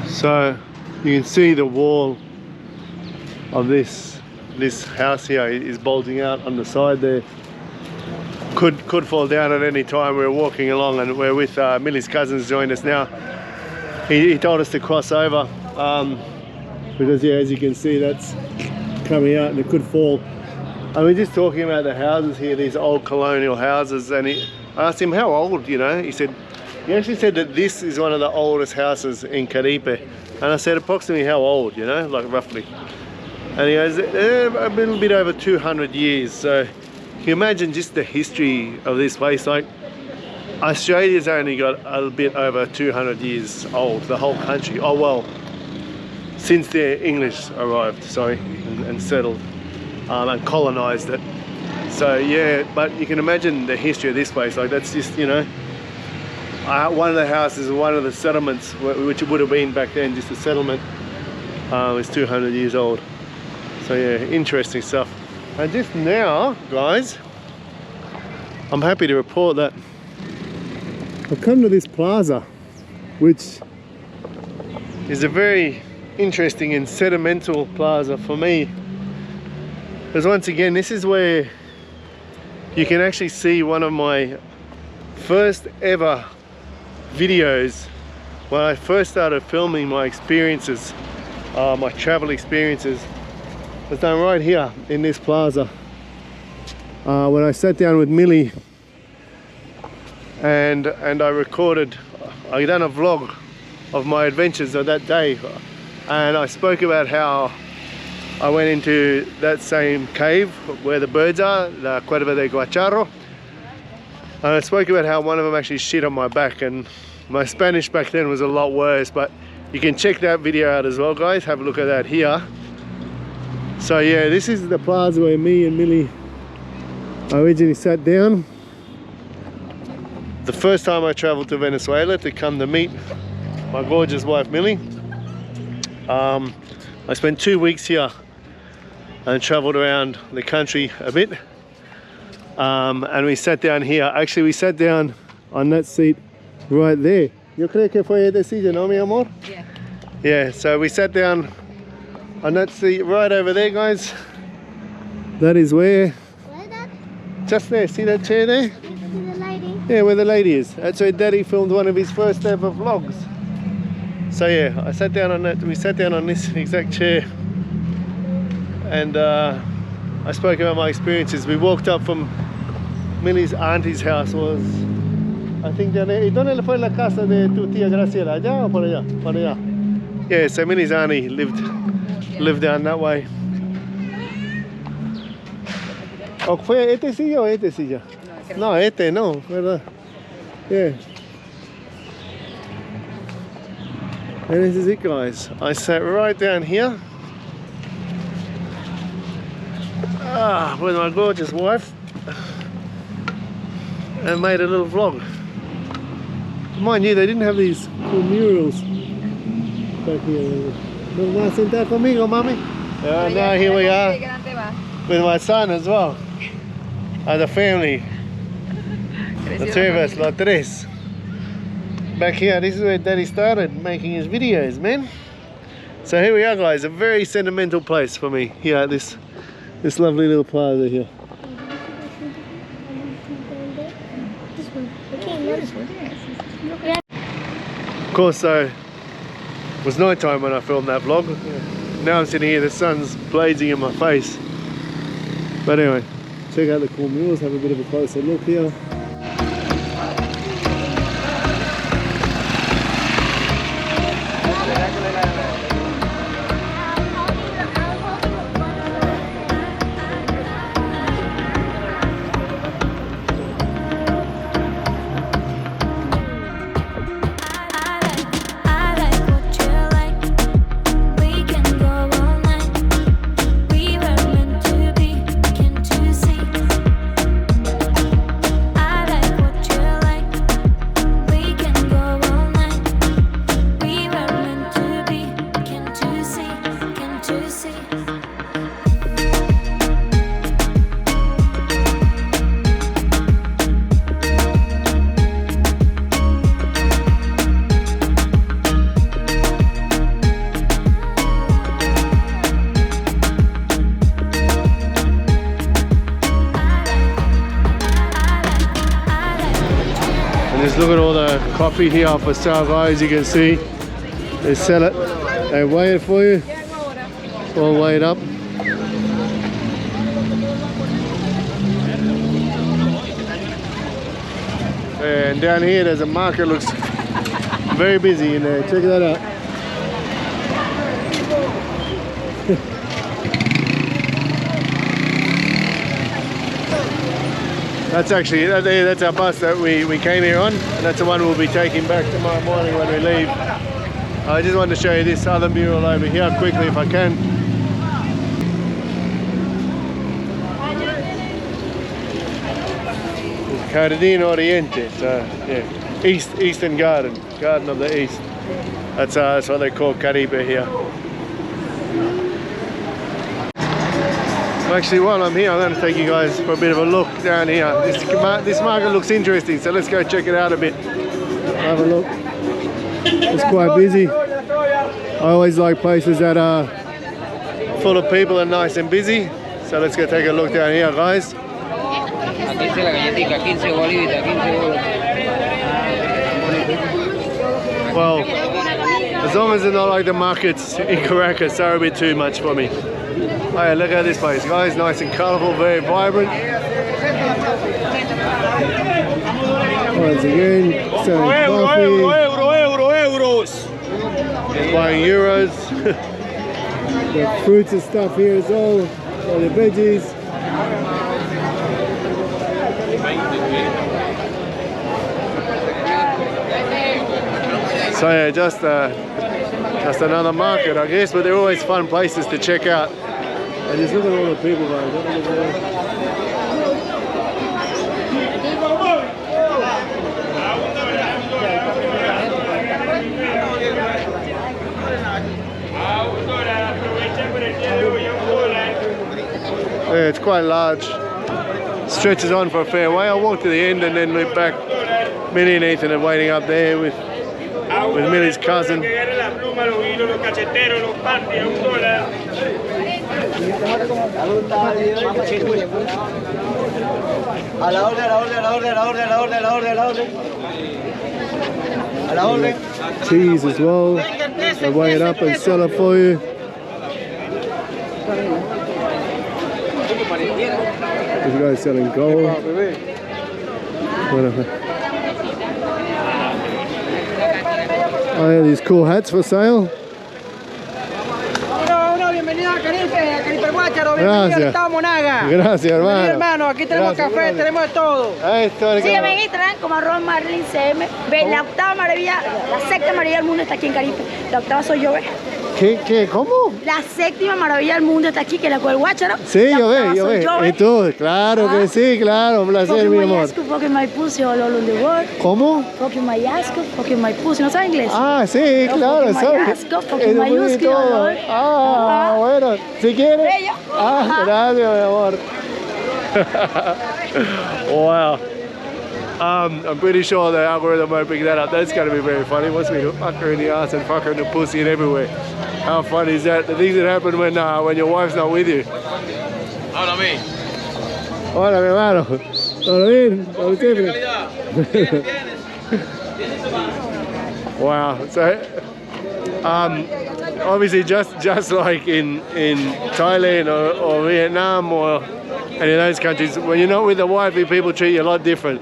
So you can see the wall of this house here is bulging out on the side there. Could fall down at any time. We're walking along and we're with Millie's cousins joined us now. He told us to cross over because yeah, as you can see, that's coming out and it could fall. I mean, just talking about the houses here, these old colonial houses, and I asked him how old, you know. He actually said that this is one of the oldest houses in Caripe. And I said, approximately how old, you know, like roughly. And he goes, a little bit over 200 years. So can you imagine just the history of this place? Like, Australia's only got a bit over 200 years old, the whole country. Oh well, since the English arrived, sorry, and settled and colonized it. So yeah, but you can imagine the history of this place. Like, that's just, you know, one of the houses, one of the settlements, which it would have been back then, just a settlement, is 200 years old. So yeah, interesting stuff. And just now, guys, I'm happy to report that I've come to this plaza, which is a very interesting and sentimental plaza for me. Because once again, this is where you can actually see one of my first ever videos when I first started filming my experiences, my travel experiences. It was done right here in this plaza when I sat down with Millie and I done a vlog of my adventures of that day, and I spoke about how I went into that same cave where the birds are, the Cueva de Guacharo. And I spoke about how one of them actually shit on my back, and my Spanish back then was a lot worse, but you can check that video out as well, guys. Have a look at that here. So yeah, this is the plaza where me and Millie originally sat down. The first time I traveled to Venezuela to come to meet my gorgeous wife Millie. I spent 2 weeks here and traveled around the country a bit. And we sat down here. Actually, we sat down on that seat right there. Yo creo que fue esta silla, ¿no, mi amor? Yeah. Yeah, so we sat down on that seat right over there, guys. That is where? Where's that? Just there, see that chair there? The lady. Yeah, where the lady is. That's where Daddy filmed one of his first ever vlogs. So yeah, I sat down on that. We sat down on this exact chair, and I spoke about my experiences. We walked up from Millie's auntie's house. Was I think down there. ¿Y dónde fue la casa de tu tía Graciela? ¿Allá o por allá? Por allá. Yeah, so Millie's auntie lived down that way. ¿O fue este silla o este silla? No, este no, ¿verdad? Yeah. And this is it, guys. I sat right down here with my gorgeous wife and made a little vlog. Mind you, they didn't have these cool murals back here. ¿No vas a sentar conmigo, mami? Now here we are with my son as well. As a family. The two of us, los tres. Back here, this is where Daddy started making his videos, man. So here we are, guys. A very sentimental place for me here at this lovely little plaza here. Of course, so it was night time when I filmed that vlog. Now I'm sitting here, the sun's blazing in my face. But anyway, check out the cool murals, have a bit of a closer look here. Look at all the coffee here for sale, guys. You can see they sell it. They weigh it for you. All weighed up. And down here there's a market. Looks very busy in there. Check that out. That's actually, that's our bus that we came here on, and that's the one we'll be taking back tomorrow morning when we leave. I just wanted to show you this other mural over here quickly if I can. Jardín Oriente, so yeah, Eastern Garden of the East. That's what they call Caripe here. Actually, while I'm here, I'm going to take you guys for a bit of a look down here. This market looks interesting, so let's go check it out a bit. Have a look. It's quite busy. I always like places that are full of people and nice and busy. So let's go take a look down here, guys. Well, as long as they're not like the markets in Caracas, they're a bit too much for me. Oh yeah, look at this place, guys. Nice and colourful, very vibrant. Once again, selling coffee. Euros. Buying euros. The fruits and stuff here as well, all the veggies. So yeah, just another market, I guess, but they're always fun places to check out. And just look at all the people, guys. Look at there. Yeah, it's quite large. Stretches on for a fair way. I walked to the end and then went back. Minnie and Ethan are waiting up there with Millie's cousin. Cheese as well. They weigh it up and sell it for you. This guy's selling gold. Oh yeah, these cool hats for sale. Bienvenido a Caripe Guacharo, bienvenido Gracias. al estado Monagas. Gracias, hermano. Bienvenido, hermano, aquí tenemos Gracias, café, hermano. tenemos de todo. Sígueme en Instagram como @marlincm. Ve, la octava maravilla, la sexta maravilla del mundo está aquí en Caripe. La octava soy yo, ¿ves? ¿Qué? ¿Cómo? La séptima maravilla del mundo está aquí, que es la cual Guacharo. Sí, La yo octava veo. soy yo, ¿Y ¿ves? tú? Claro que sí, claro, un placer, Fucking mi my amor. ass, fucking my pussy all over the world. ¿Cómo? Fucking my ass, fucking my pussy. ¿No sabes inglés? Ah, sí, No, claro, fucking my ¿sabes? ass, fucking Es my muy husky, todo. dolor. Ah, bueno, si quieres. Bello. Ah, Ajá. gracias, mi amor. Wow. I'm pretty sure the algorithm won't pick that up. That's going to be very funny. Wants me to fuck her in the ass and fuck her in the pussy and everywhere. How funny is that? The things that happen when your wife's not with you. Hola, mi. Hola, mi hermano. ¿Todo bien? ¿Todo bien? Wow. So, obviously, just like in Thailand or Vietnam or any of those countries, when you're not with the wifey, people treat you a lot different.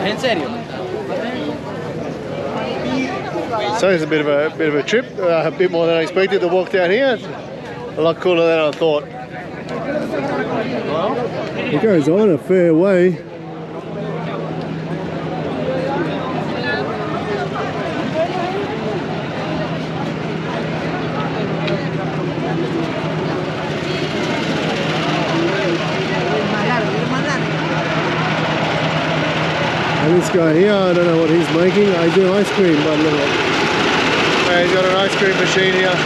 ¿En serio? So it's a bit of a trip, a bit more than I expected to walk down here. A lot cooler than I thought. It goes on a fair way. And this guy here, I don't know what he's making. I do ice cream, but look at it. Yeah, he's got an ice cream machine here.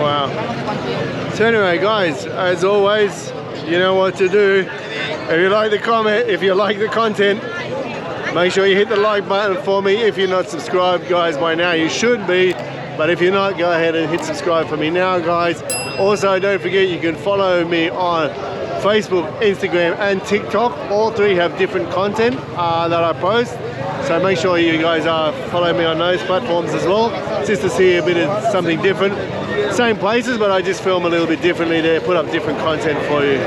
Wow. So anyway, guys, as always, you know what to do. If you like the comment, if you like the content, make sure you hit the like button for me. If you're not subscribed, guys, by now you should be. But if you're not, go ahead and hit subscribe for me now, guys. Also, don't forget you can follow me on Facebook, Instagram, and TikTok. All three have different content that I post. So make sure you guys follow me on those platforms as well, just to see a bit of something different. Same places, but I just film a little bit differently there, put up different content for you.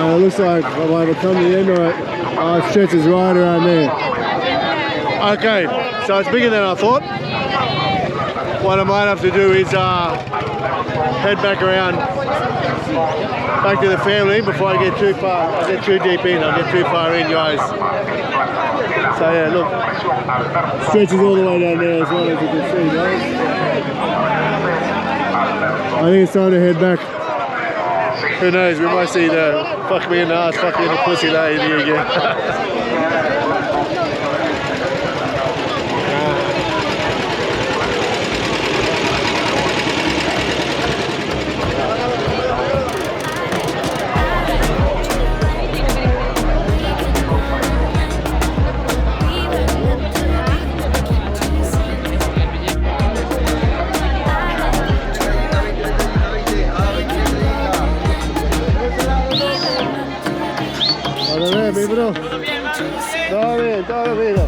It looks like I might have come to the end of it. Oh, it stretches right around there. Okay, so it's bigger than I thought. What I might have to do is head back around, back to the family before I get too far. I get too deep in. I get too far in, guys. So yeah, look, stretches all the way down there as well, as you can see, guys. I think it's time to head back. Who knows? We might see the fuck me in the ass, fuck me in the pussy lady again. toda la vida.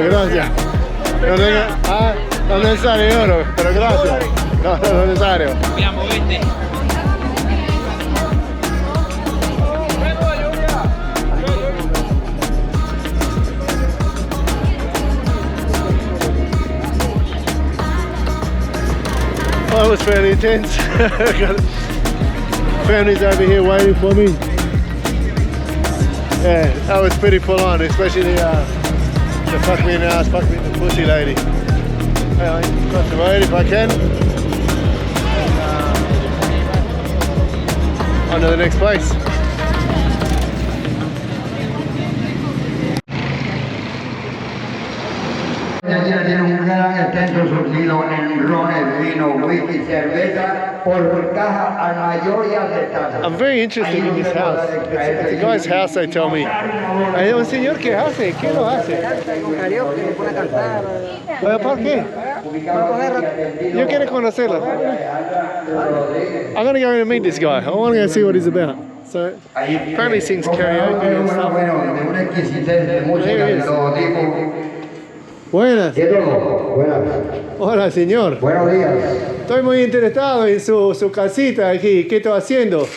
Gracias. No es necesario oro, pero gracias. No es necesario. Veamos, vente. Well, it was fairly intense. Got families over here waiting for me. Yeah, that was pretty full on, especially the fuck me in the ass, fuck me in the pussy lady. Anyway, cross the road if I can. On to the next place. Tiene un gran extenso surtido en rones, vino, whisky, cerveza, por caja al mayor y aceptable. I'm very interested in this house. It's a guy's house, they tell me. Hay un señor que hace, ¿qué lo hace? Karaoke, pone a cantar. ¿Por qué? Yo quiero conocerlo. I'm gonna go in and meet this guy. I want to go see what he's about. So apparently he sings karaoke and stuff. Bueno, de una exquisitez de música de todo tipo. Buenas. ¿Qué todo? Buenas. Hola, señor. Buenos días. Estoy muy interesado en su casita aquí. ¿Qué está haciendo?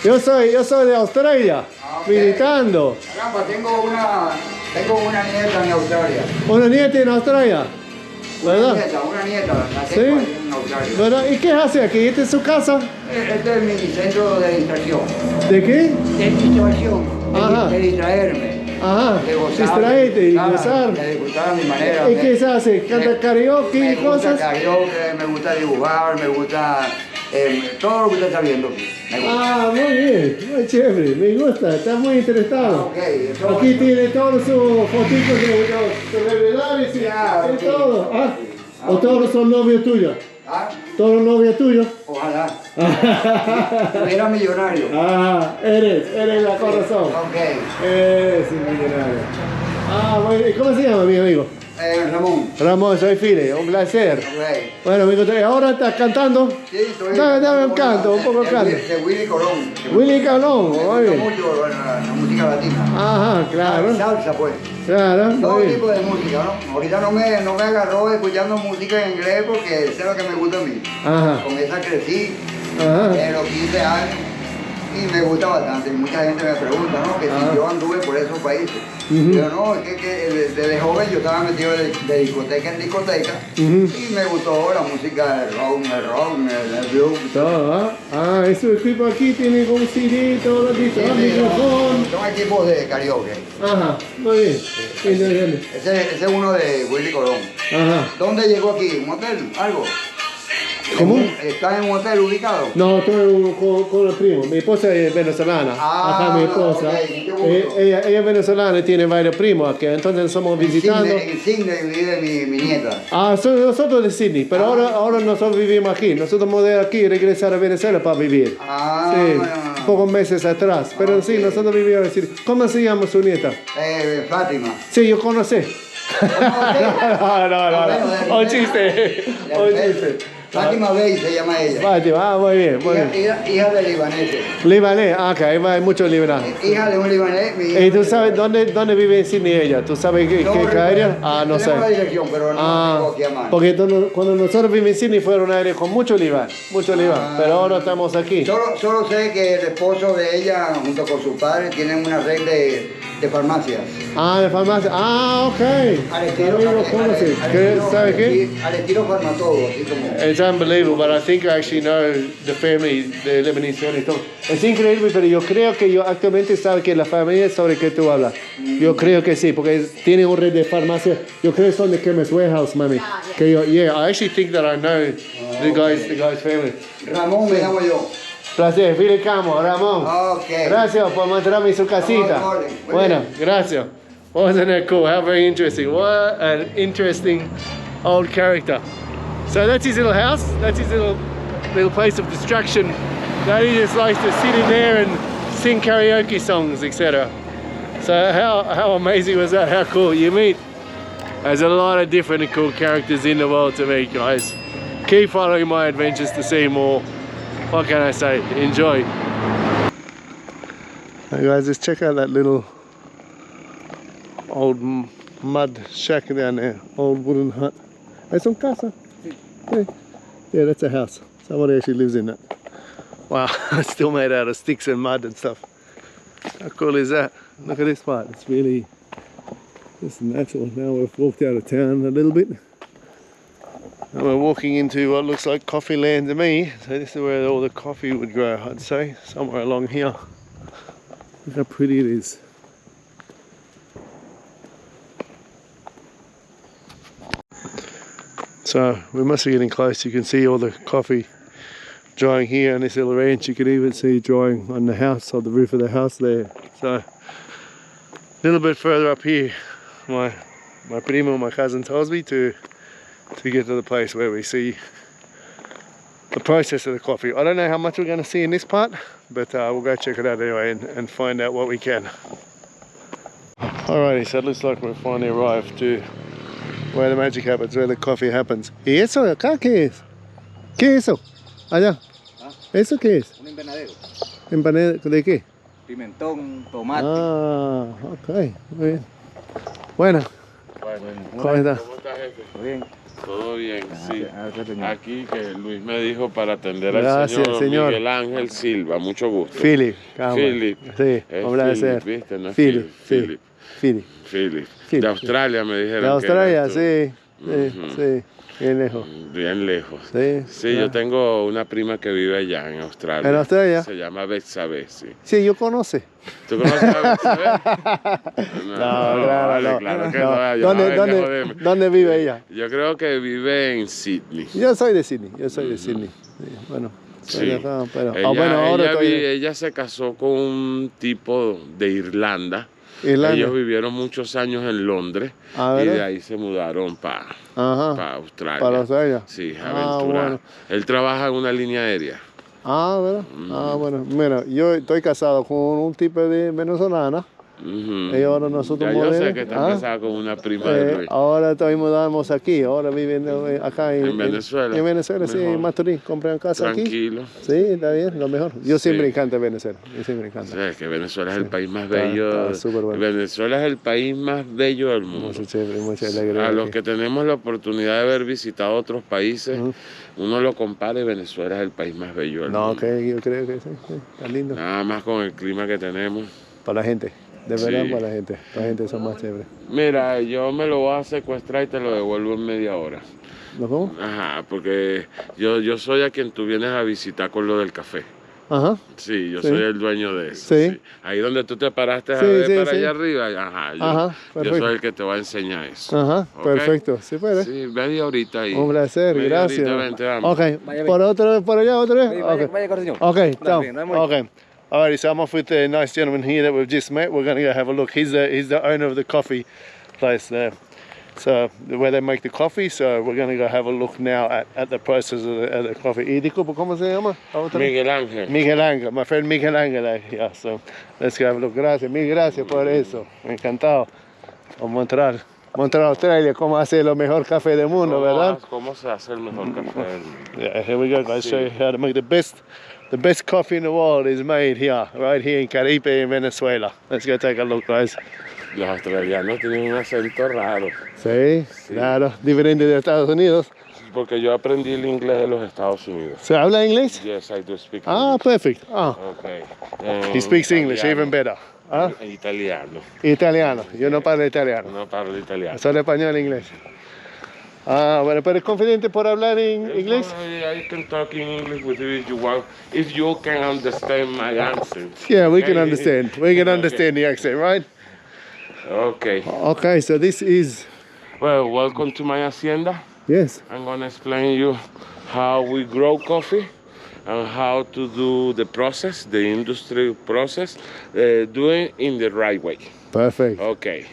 Yo soy de Australia, visitando. Caramba, tengo una nieta en Australia. ¿Una nieta en Australia? ¿Verdad? Una nieta, la ¿Sí? tengo ahí en Australia. ¿Verdad? ¿Y qué hace aquí? ¿Esta es su casa? Este es mi centro de distracción. ¿De qué? De distracción. Ajá. De distraerme. Ajá, De gozar. distraerte y gozar. De disfrutar a mi manera. ¿Y qué se hace? ¿Canta karaoke y cosas? Me gusta karaoke, me gusta dibujar, me gusta todo lo que usted está viendo aquí. Me gusta. Ah, muy bien, muy chévere, me gusta, está muy interesado. Ok, Aquí tiene todos sus fotitos de los celebridades y todo. Ah, ¿o todos son novios tuyos? ¿Ah? ¿Todos novios tuyos? Ojalá. Era millonario. Ah, eres la corazón. Ok. Eres un millonario. Ah, bueno, ¿y cómo se llama mi amigo? Ramón. Ramón, soy File, un placer. Ok. Bueno, amigo, ¿ahora estás cantando? Sí, estoy. Dame un canto, un poco de canto. De Willy Colón. Willy Colón, Me muy gusta bien. mucho la música latina. Ajá, claro. Salsa, pues. Claro, Todo muy bien. tipo de música, ¿no? Ahorita no me agarró escuchando música en inglés porque sé lo que me gusta a mí. Ajá, Con esa crecí ajá. en los 15 años y me gusta bastante. Y mucha gente me pregunta, ¿no? Que si yo anduve por esos países. Pero no, es que desde joven yo estaba metido de discoteca en discoteca y me gustó la música, el rock, el blues. Todo, ¿ah? Su equipo aquí tiene un CD, todo lo dice, micrófono. Son equipos de karaoke. Ajá, muy bien. Interesante. Ese es uno de Willy Colón. Ajá. ¿Dónde llegó aquí? ¿Un hotel? ¿Algo? ¿Cómo? ¿Está en un hotel ubicado? No, estoy con el primo. Mi esposa es venezolana. Ajá, mi esposa. Ok, mucho gusto. Ella es venezolana y tiene varios primos aquí. Entonces estamos visitando. En Sydney vive mi nieta. Ah, nosotros de Sydney, pero ahora nosotros vivimos aquí. Nosotros hemos de aquí regresar a Venezuela para vivir. Ah, Sí, pocos meses atrás. Pero sí, nosotros vivimos así. ¿Cómo se llama su nieta? Fátima. Sí, yo conocí. No. Un chiste. Un chiste. Fátima Bey se llama ella. Fátima, muy bien, muy bien. Hija de libaneses. Libanés, ok, hay muchos libaneses. Hija de un libanés. ¿Y tú sabes dónde vive en Sydney ella? ¿Tú sabes qué área? Ah, no sé. Tenemos la dirección, pero no tengo aquí a mano. Porque cuando nosotros vivimos en Sydney fue una área con mucho Libán, pero ahora estamos aquí. Solo sé que el esposo de ella, junto con su padre, tienen una red de farmacias. Ah, de farmacia. Ah, ok. Al estilo, ¿Sabes qué? Al estilo farmacólogo, así como. It's unbelievable, but I think I actually know the family, the Lebanese family. Es increíble, pero yo creo que yo actualmente sabe que la familia sobre qué tú hablas. Yo creo que sí, porque tienen una red de farmacia. Yo creo que son de Chemist Warehouse, mami. Que I actually think that I know the guy's family. Ramón me llamo yo. Placer, Fili Camo, Ramón. Okay. Gracias por mostrarme su casita. Bueno, gracias. Wasn't that cool? How very interesting. What an interesting old character. So that's his little house. That's his little place of distraction. That he just likes to sit in there and sing karaoke songs, etc. So how amazing was that? How cool. You meet. There's a lot of different and cool characters in the world to meet, guys. Keep following my adventures to see more. What can I say? Enjoy. Hey guys, just check out that little old mud shack down there. Old wooden hut. It's on casa. Yeah, that's a house. Somebody actually lives in it. Wow, it's still made out of sticks and mud and stuff. How cool is that? Look at this part. It's really just natural. Now we've walked out of town a little bit. And we're walking into what looks like coffee land to me. So this is where all the coffee would grow, I'd say. Somewhere along here. Look how pretty it is. So we must be getting close. You can see all the coffee drying here on this little ranch. You can even see drying on the house, on the roof of the house there. So a little bit further up here, my primo, my cousin, tells me to get to the place where we see the process of the coffee. I don't know how much we're going to see in this part, but we'll go check it out anyway and find out what we can. Alrighty, so it looks like we've finally arrived to where the magic happens, where the coffee happens. ¿Y eso acá qué es? ¿Qué es eso? Allá. ¿Eso qué es? Un invernadero. ¿Invernadero de qué? Pimentón, tomate. Ah, ok, muy bien. Bueno, ¿cómo está? ¿Cómo está, jefe? Bien. Todo bien, sí. Aquí que Luis me dijo para atender Gracias, al señor Miguel Ángel Silva, mucho gusto. Philip, Philip. Sí, Es un placer. Philip, ¿viste? No es Philip, Philip. Philip. Philip. Philip. De Australia me dijeron. De Australia, que sí, sí, bien lejos. Bien lejos. Sí, Sí, claro. yo tengo una prima que vive allá en Australia. ¿En Australia? Se llama Betsabe, sí. Sí, yo conoce. ¿Tú conoces a Betsabe? Claro, claro que no. no. ¿Dónde vive ella? Yo creo que vive en Sydney. Yo soy de Sydney, Sí, bueno, soy de acá, pero... Ella se casó con un tipo de Irlanda. Irlanda. Ellos vivieron muchos años en Londres y de ahí se mudaron para Australia. Para Australia. Sí, aventurar. Bueno. Él trabaja en una línea aérea. ¿Verdad? Bueno, mira, yo estoy casado con un tipo de venezolana. Y ahora nosotros yo sé que está casado con una prima de Luis. Ahora estoy mudamos aquí, ahora viviendo acá en Venezuela. En Venezuela, sí, en Maturín, compran casa Tranquilo. aquí. Sí, está bien, lo mejor. Yo siempre encanta Venezuela, O sea, es que Venezuela es el país más bello. Está bueno. Venezuela es el país más bello del mundo. Mucho chévere, mucha alegría. A los que tenemos la oportunidad de haber visitado otros países, uno lo compara y Venezuela es el país más bello del mundo. No, yo creo que sí, está lindo. Nada más con el clima que tenemos. Para la gente. De verdad, para la gente son más chéveres. Mira, yo me lo voy a secuestrar y te lo devuelvo en media hora. ¿No cómo? Ajá, porque yo soy a quien tú vienes a visitar con lo del café. Ajá. Sí, yo soy el dueño de eso. Sí. Ahí donde tú te paraste a ver para allá arriba, yo soy el que te va a enseñar eso. Ajá, ¿Ok? perfecto. ¿Sí puede? Sí, media horita ahí. Un placer, media gracias. horita, vente, vamos. Ok, por allá otra vez. Vaya, correñón. Okay, Dale, down. no hay mucho. Okay. Alrighty, so I'm off with the nice gentleman here that we've just met. We're going to go have a look. He's the owner of the coffee place there. So where they make the coffee. So we're going to go have a look now at the process of the coffee. Y disculpa, ¿cómo se llama? Miguel Ángel. Miguel Ángel, my friend Miguel Ángel. Yeah, so let's go have a look. Gracias, mil gracias por eso. Encantado. Vamos a entrar. mostrar a Australia cómo hace el mejor café del mundo, ¿verdad? ¿Cómo se hace el mejor café del mundo? Yeah, here we go, guys. Show you how to make the best coffee in the world is made here, right here in Caripe, in Venezuela. Let's go take a look, guys. Los australianos tienen un acento raro. Sí, claro, diferente de Estados Unidos. Porque yo aprendí el inglés de los Estados Unidos. ¿Se habla inglés? Yes, I do speak Ah, English. perfect. Ah, Okay. he speaks English even better. Ah, Italiano. italiano. Yo no parlo italiano. No parlo italiano. Solo español e inglés. Ah, bueno, pero es confidente por hablar en inglés. I can talk in English with you if you want, if you can understand my accent. Yeah, we can Okay? understand. We can understand the accent, right? Okay. Okay, so this is, Well, welcome to my hacienda. yes. I'm gonna explain you how we grow coffee and how to do the process, the industry process, doing in the right way. Perfect. Okay.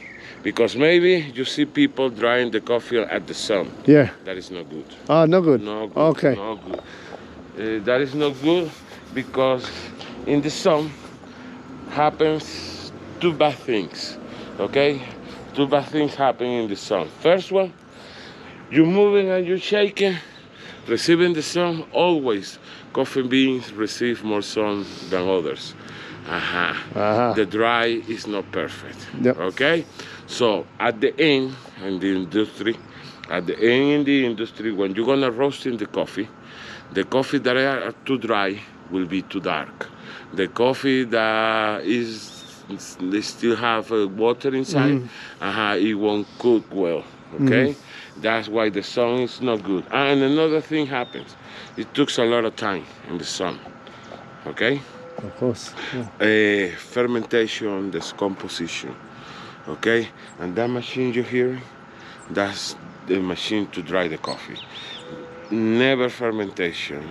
Because maybe you see people drying the coffee at the sun. Yeah. That is not good. Oh, no good. No good. Okay. No good. That is not good because in the sun happens two bad things. Okay? Two bad things happen in the sun. First one, you're moving and you're shaking, receiving the sun. Always, coffee beans receive more sun than others. The dry is not perfect. Yep. Okay? So at the end in the industry, when you're gonna roast in the coffee that are too dry will be too dark. The coffee that they still have water inside, it won't cook well. Okay? That's why the sun is not good. And another thing happens. It takes a lot of time in the sun. Okay? Of course. Yeah. Fermentation, decomposition. Okay? And that machine you're hearing, that's the machine to dry the coffee. Never fermentation.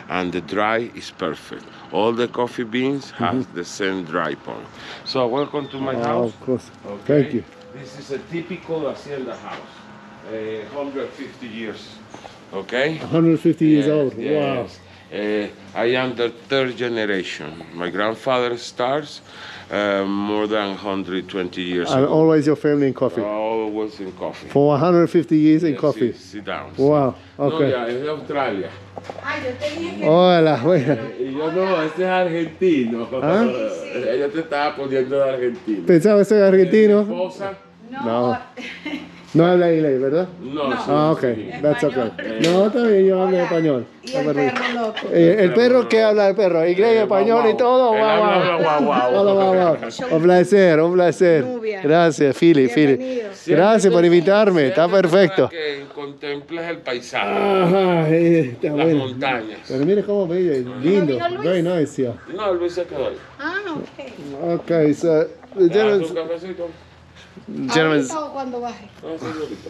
And the dry is perfect. All the coffee beans have the same dry point. So welcome to my house. Of course. Okay? Thank you. This is a typical hacienda house. 150 years. Okay? 150 years old. Yes. I am the third generation. My grandfather starts more than 120 years Wow. And ago. always your family in coffee. Always in coffee. For 150 years in Yes, coffee. Sit down. Wow. Okay. No, ya, es de Australia. Hola, bueno. Y yo no, este es argentino. ¿Ah? Ella te estaba poniendo de argentino. Pensaba que soy argentino. Esposa, No. No habla inglés, ¿verdad? no. sí, Ah, ok. sí. That's okay. No, está bien, yo hablo español. Y el perro loco. El perro, ¿qué habla el perro? Inglés, español y todo. Él Guau, habla guau. guau, guau. Hola, guau. Un placer, un placer. Nubia. Gracias, Philly. Bienvenido. Gracias por invitarme, está Siéntate perfecto. para que contemples el paisaje, Ajá, está las bueno. montañas. Pero mire cómo bello, lindo. vino Luis? Very nice, yeah. No, Luis se quedó ahí. Ah, ok. Okay, so the ¿Te das un gentleman's, cafecito? gentleman's, ¿Ahorita o cuando baje? No, señorita.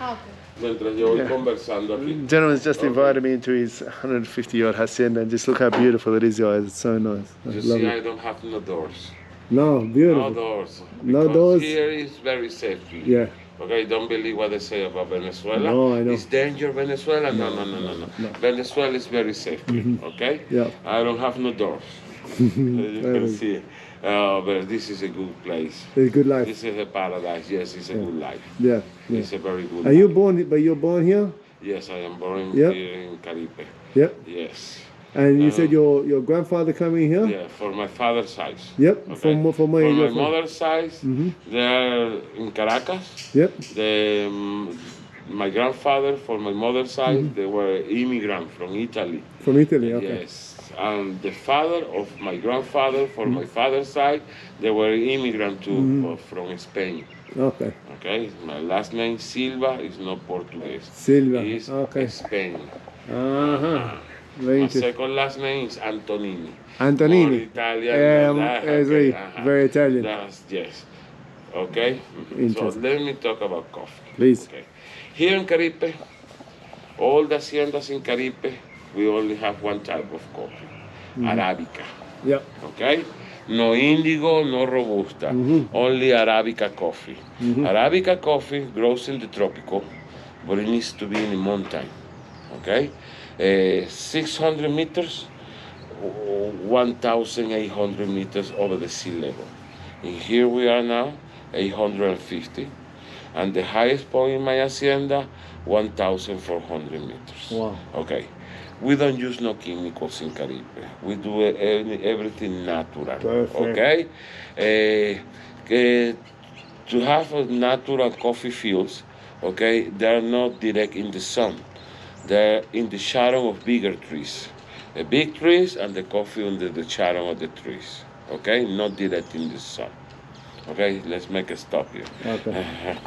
Ah, ok. Mientras yo voy conversando aquí. gentleman's just invited me into his 150-year hacienda, and just look how beautiful it is, guys. It's so nice. You Lovely. see, I don't have no doors. No, No beautiful. doors. No Because doors. Here is very safely. Yeah. Okay, don't believe what they say about Venezuela. No, I know. It's danger, Venezuela? No. Venezuela is very safe. Okay? Yeah. I don't have no doors. As you can see. But this is a good place. It's a good life. This is a paradise. Yes, it's a good life. Yeah. Yeah. It's a very good Are life. you born? But you're born here? Yes, I am born Yeah. here in Caripe. Yep. Yes. And you said your grandfather coming here? Yeah, for my father's side. Yep. Okay. From my For my your mother's side, they're in Caracas. Yep. My grandfather, for my mother's side, they were immigrant from Italy. From Italy. Okay. Yes. And the father of my grandfather, for my father's side, they were immigrant too, from Spain. Okay. Okay, my last name Silva is not Portuguese. Silva. It's Okay. Spain. Very My interesting. second last name is Antonini. Antonini. More Italian. Very Italian. That's, yes. Okay. So Interesting. let me talk about coffee. Please. Okay. Here in Caripe, all the haciendas in Caripe, we only have one type of coffee, Arabica. Yep. Okay? No indigo, no robusta, only Arabica coffee. Arabica coffee grows in the tropical, but it needs to be in the mountain. Okay? 600 meters, 1,800 meters over the sea level. And here we are now, 850. and the highest point in my hacienda, 1,400 meters. Wow. Okay. We don't use no chemicals in Caribe. We do everything natural. Perfect. Okay. To have a natural coffee fields, okay, they're not direct in the sun. They're in the shadow of bigger trees. The big trees and the coffee under the shadow of the trees. Okay, not direct in the sun. Okay, let's make a stop here. Okay.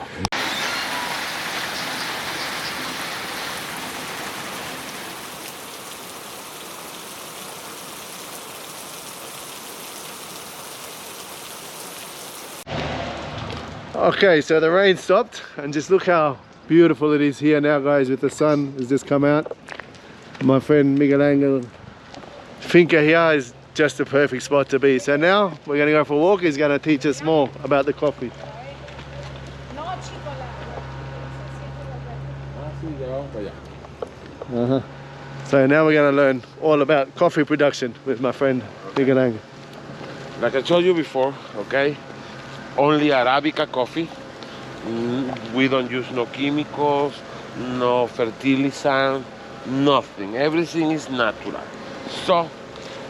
Okay, so the rain stopped, and just look how beautiful it is here now, guys, with the sun has just come out. My friend Miguel Angel Finca here is just a perfect spot to be. So now we're going to go for a walk. He's going to teach us more about the coffee. So now we're going to learn all about coffee production with my friend Miguel Angel. Like I told you before, okay, only Arabica coffee. We don't use no chemicals, no fertilizant, nothing. Everything is natural. So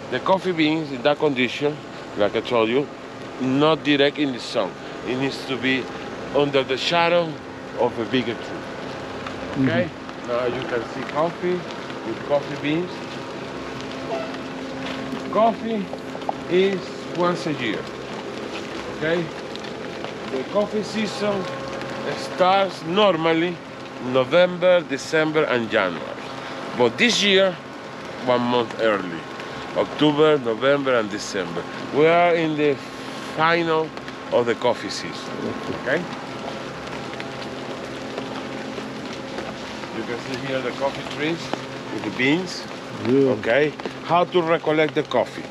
the coffee beans in that condition, like I told you, not direct in the sun. It needs to be under the shadow of a bigger tree. Okay? Now you can see coffee with coffee beans. Coffee is once a year. Okay? The coffee season starts normally November, December, and January. But this year, 1 month early. October, November, and December. We are in the final of the coffee season. Okay? You can see here the coffee trees with the beans. Yeah. Okay? How to recollect the coffee.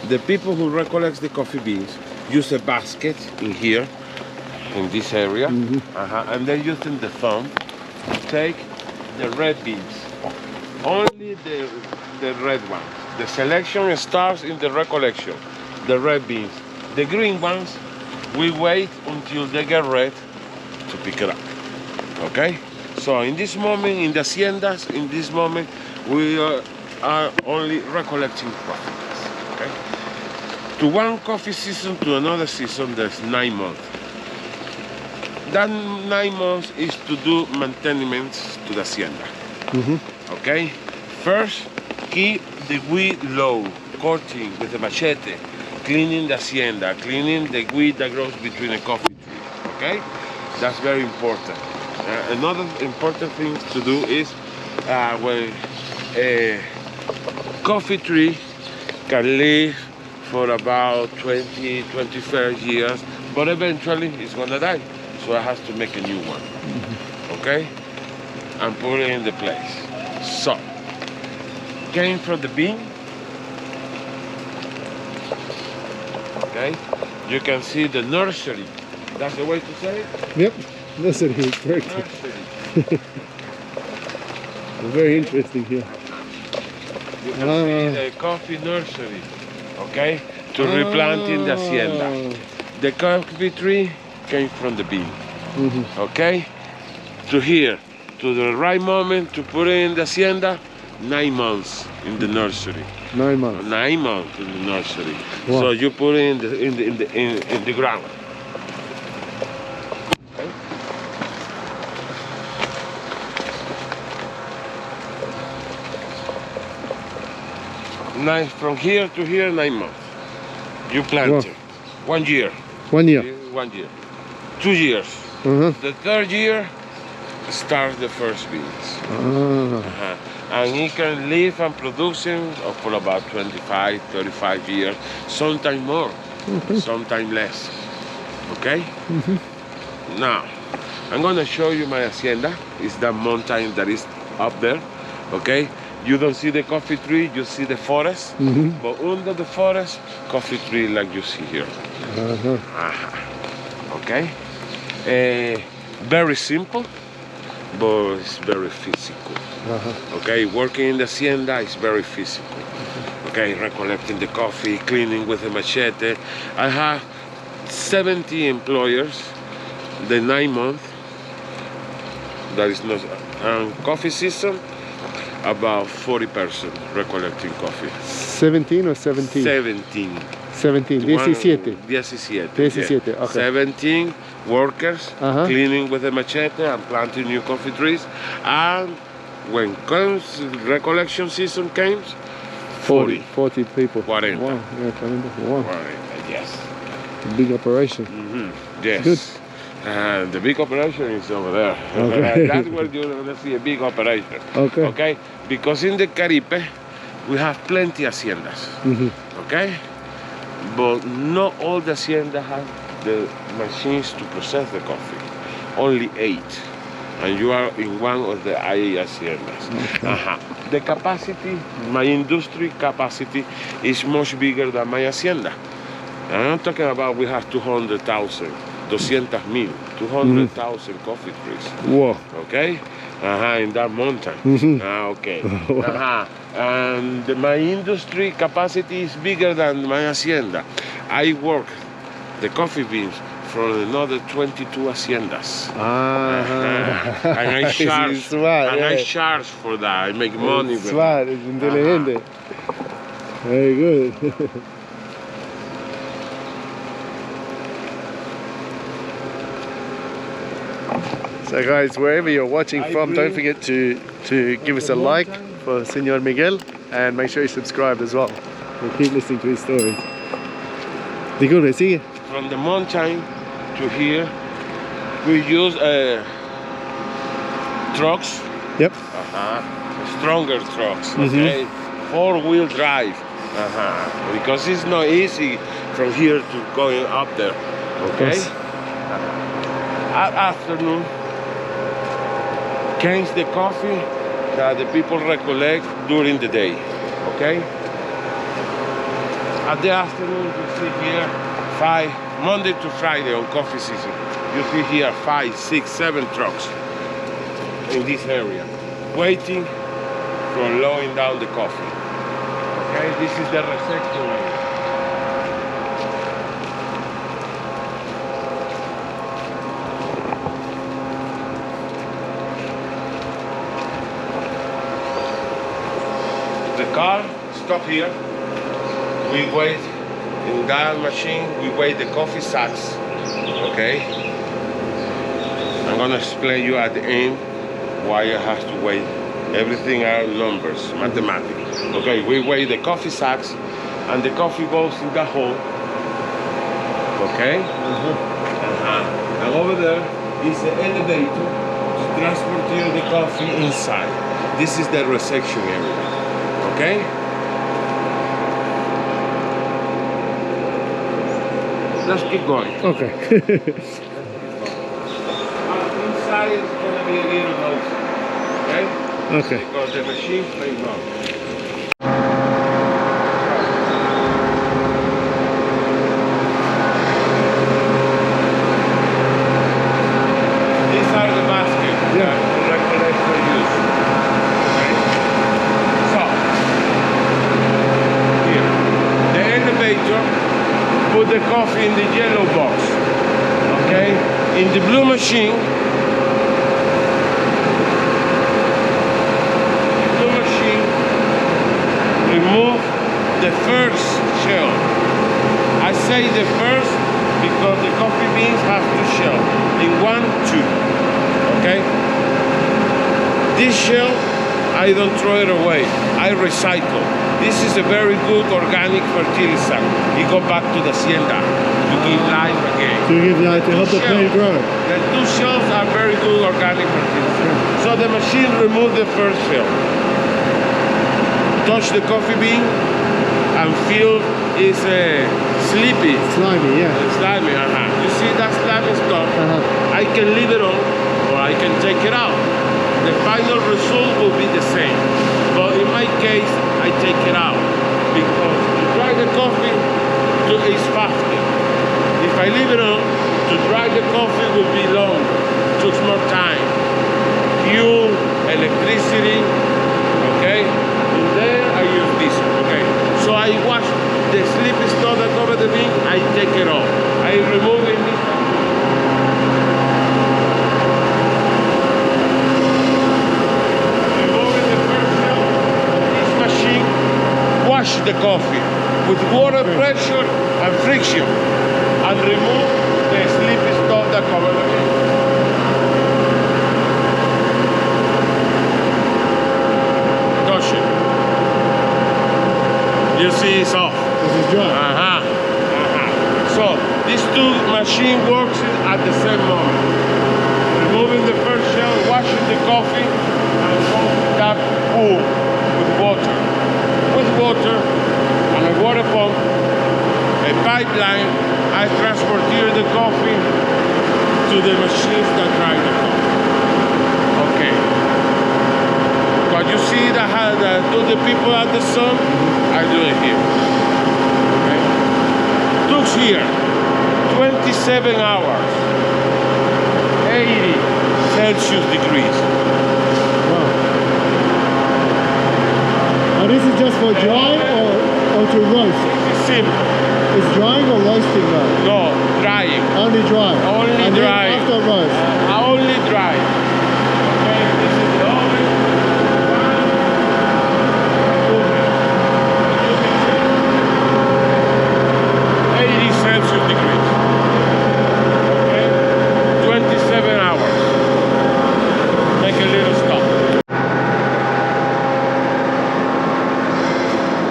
The people who recollect the coffee beans use a basket in here, in this area, and they're using the thumb to take the red beans. Only the red ones. The selection starts in the recollection, the red beans. The green ones, we wait until they get red to pick it up. Okay? So in this moment, in the haciendas, in this moment, we are only recollecting profits. Okay? To one coffee season to another season, there's 9 months. That 9 months is to do maintenance to the hacienda. Okay? First, keep the weed low, cutting with a machete, cleaning the hacienda, cleaning the weed that grows between a coffee tree. Okay? That's very important. Another important thing to do is when a coffee tree can live for about 20-25 years, but eventually it's gonna die. So I have to make a new one. Okay? And put it in the place. So, came from the bean. Okay? You can see the nursery. That's the way to say it? Yep, nursery. Perfect. Nursery. Very interesting here. You can see the coffee nursery. Okay? To replant in the hacienda. The coffee tree came from the bean. Okay? To here, to the right moment to put it in the hacienda, 9 months in the nursery. 9 months. 9 months in the nursery. Wow. So you put it in the ground. Okay? From here to here, 9 months. You plant Wow. it. 1 year. 1 year. 1 year. 2 years. The third year starts the first beans. And it can live and producing for about 25, 35 years, sometimes more, sometimes less. Okay? Now, I'm gonna show you my hacienda. It's that mountain that is up there. Okay? You don't see the coffee tree, you see the forest. But under the forest, coffee tree like you see here. Okay? Very simple, but it's very physical. Okay, working in the hacienda is very physical. Okay, recollecting the coffee, cleaning with a machete. I have 70 employers, the 9 months, There is no coffee season. About 40% recollecting coffee. 17 or 17? 17. 17. 17. 17. Okay. 17 workers cleaning with a machete and planting new coffee trees. And when comes recollection season comes, 40 people. 40. Wow. Yeah, 40. Wow. 40, yes. Big operation. Yes. Good. The big operation is over there. Okay. That's where you're going to see a big operation. Okay. Okay? Because in the Caribe, we have plenty of haciendas. Okay? But not all the haciendas have the machines to process the coffee. Only 8. And you are in one of the 8 haciendas. Okay. The capacity, my industry capacity, is much bigger than my hacienda. And I'm talking about we have 200,000. 200,000, 200,000 coffee trees. Whoa. Okay? In that mountain. Okay. And my industry capacity is bigger than my hacienda. I work the coffee beans from another 22 haciendas. And I charge, smart, I charge for that. I make money with smart, it's inteligente. Very good. So guys, wherever you're watching from, don't forget to give us a like for Senor Miguel and make sure you subscribe as well. We'll keep listening to his stories. From the mountain to here, we use trucks. Yep. Stronger trucks, okay? 4-wheel drive. Because it's not easy from here to going up there, okay? At afternoon, comes the coffee that the people recollect during the day, okay? At the afternoon, you see here 5, Monday to Friday on coffee season. You see here 5, 6, 7 trucks in this area, waiting for lowering down the coffee. Okay, this is the reception area. The car stop here. We wait in that machine. We weigh the coffee sacks. Okay. I'm gonna explain you at the end why you have to weigh. Everything are numbers, mathematics. Okay, we weigh the coffee sacks, and the coffee goes in the hole. Okay. And over there is the elevator to transport you the coffee inside. This is the reception area. Okay? Let's keep going. Okay. Inside is going to be a little noisy. Okay? Okay. Because the machine plays wrong. These are the baskets that the collector use. Okay? So, here, the elevator put the coffee in the yellow box. Okay? In the blue machine, remove the first shell. I say the first because the coffee beans have 2 shells. In 1, 2. Okay? This shell, I don't throw it away. I recycle. This is a very good organic fertilizer. It goes back to the hacienda to give life again. To give life, to help the plant grow. The 2 shells are very good organic fertilizer. So the machine removes the first shell. Touch the coffee bean and feel it's sleepy. Slimy, yeah. Slimy, You see that slimy stuff? I can leave it on or I can take it out. The final result will be the same. But in my case, I take it out because to dry the coffee is faster. If I leave it on, to dry the coffee will be long. It takes more time. Fuel, electricity, okay? There I use this, okay? So I wash the sleepy stuff that over the bean, I take it off. I remove it. the coffee with water pressure and friction and remove the slippery stuff that covers the bean. Touch it. You see it's off. This is dry. So these two machines works at the same moment. Removing the first shell, washing the coffee, and pumping that pool with water. With water and a water pump, a pipeline, I transport here the coffee to the machines that dry the coffee. Okay. But you see that do the people at the sun, I do it here. Okay. Took here 27 hours, 80 Celsius degrees. Wow. And this is just for dry or to roast? It's simple. It's drying or roasting now? No, drying. Only dry? Only and dry. Then after roast? Only dry. Okay, this is the oven. 80 Celsius degrees. Okay, 27 hours. Make a little stop.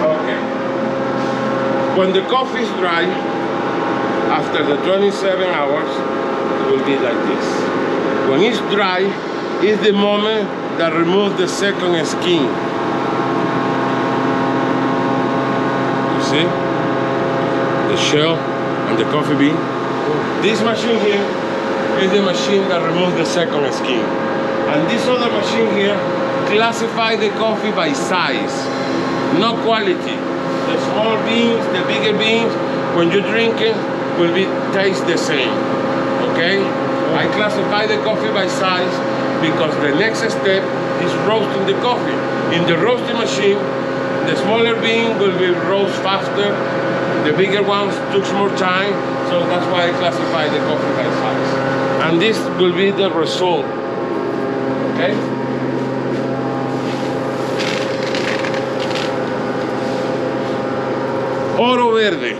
Okay. When the coffee is dry, after the 27 hours, it will be like this. When it's dry, is the moment that remove the second skin. You see? The shell and the coffee bean. This machine here is the machine that removes the second skin. And this other machine here classify the coffee by size, not quality. The small beans, the bigger beans, when you drink it, will be taste the same. Okay? I classify the coffee by size because the next step is roasting the coffee. In the roasting machine, the smaller bean will be roast faster, the bigger ones took more time, so that's why I classify the coffee by size. And this will be the result. Okay? Oro verde.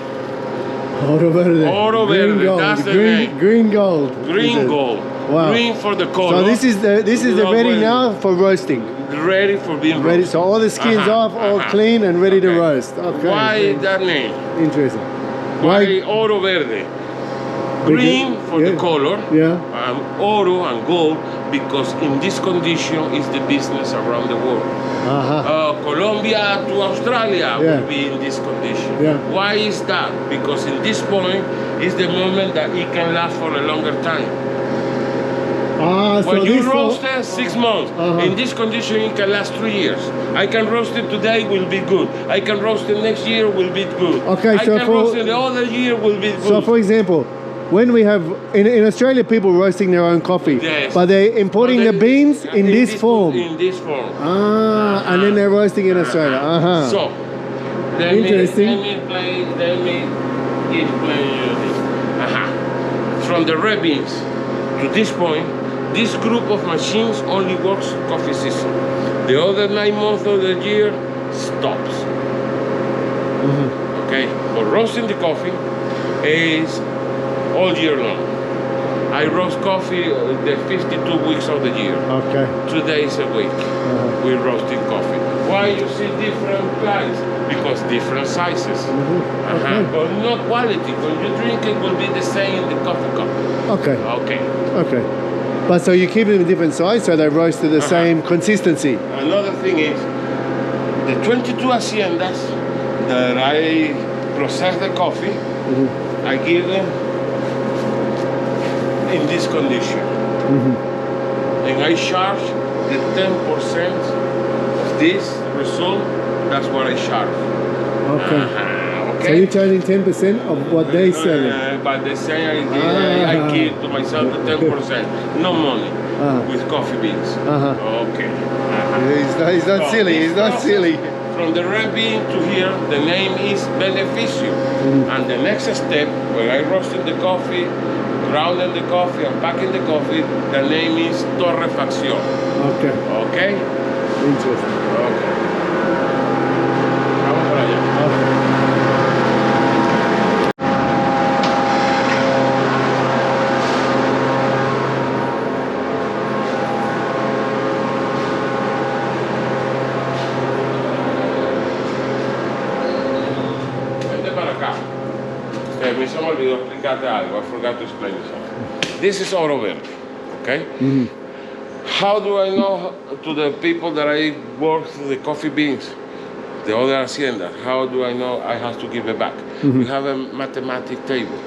Oro verde. Oro Green verde, gold. that's the green, name. Green gold. Green gold. Wow. Green for the color. So this is the ready now for roasting. Ready for being Ready. roasted. So all the skins off, all clean and ready to roast. Okay. Why that name? Interesting. Why oro verde? Green for the color. Yeah. Oro and gold because in this condition is the business around the world. Colombia to Australia will be in this condition. Yeah. Why is that? Because in this point is the moment that it can last for a longer time. So when you this roast it 6 months, in this condition it can last 3 years. I can roast it today, will be good. I can roast it next year, will be good. Okay, I so can roast it the other year, will be good. So for example, when we have, in Australia, people roasting their own coffee, but they're importing the beans in this form. In this form. And then they're roasting in Australia. So, let me explain you this. From the red beans to this point, this group of machines only works coffee season. The other 9 months of the year stops. Okay, but roasting the coffee is all year long. I roast coffee the 52 weeks of the year. Okay. 2 days a week. We roasting coffee. Why you see different price? Because different sizes. But not quality. When you drink it, will be the same in the coffee cup. Okay. Okay. Okay. But so you keep them in different size, so they roast to the same consistency. Another thing is the 22 haciendas that I process the coffee, I give them in this condition. And I charge the 10% of this result, that's what I charge. Okay. So you're charging 10% of what they sell? But they say I give to myself the 10%, no money, with coffee beans. Okay. He's not silly, he's not silly. From the red bean to here, the name is beneficio. And the next step, when I roasted the coffee, grounding the coffee, and packing the coffee, the name is torrefacción. Okay. Okay? Interesting. Okay. Vamos para allá. se me olvidó explicarte algo. I forgot to explain you something. This is oro verde, okay? How do I know to the people that I work the coffee beans, the other hacienda, how do I know I have to give it back? We have a mathematic table,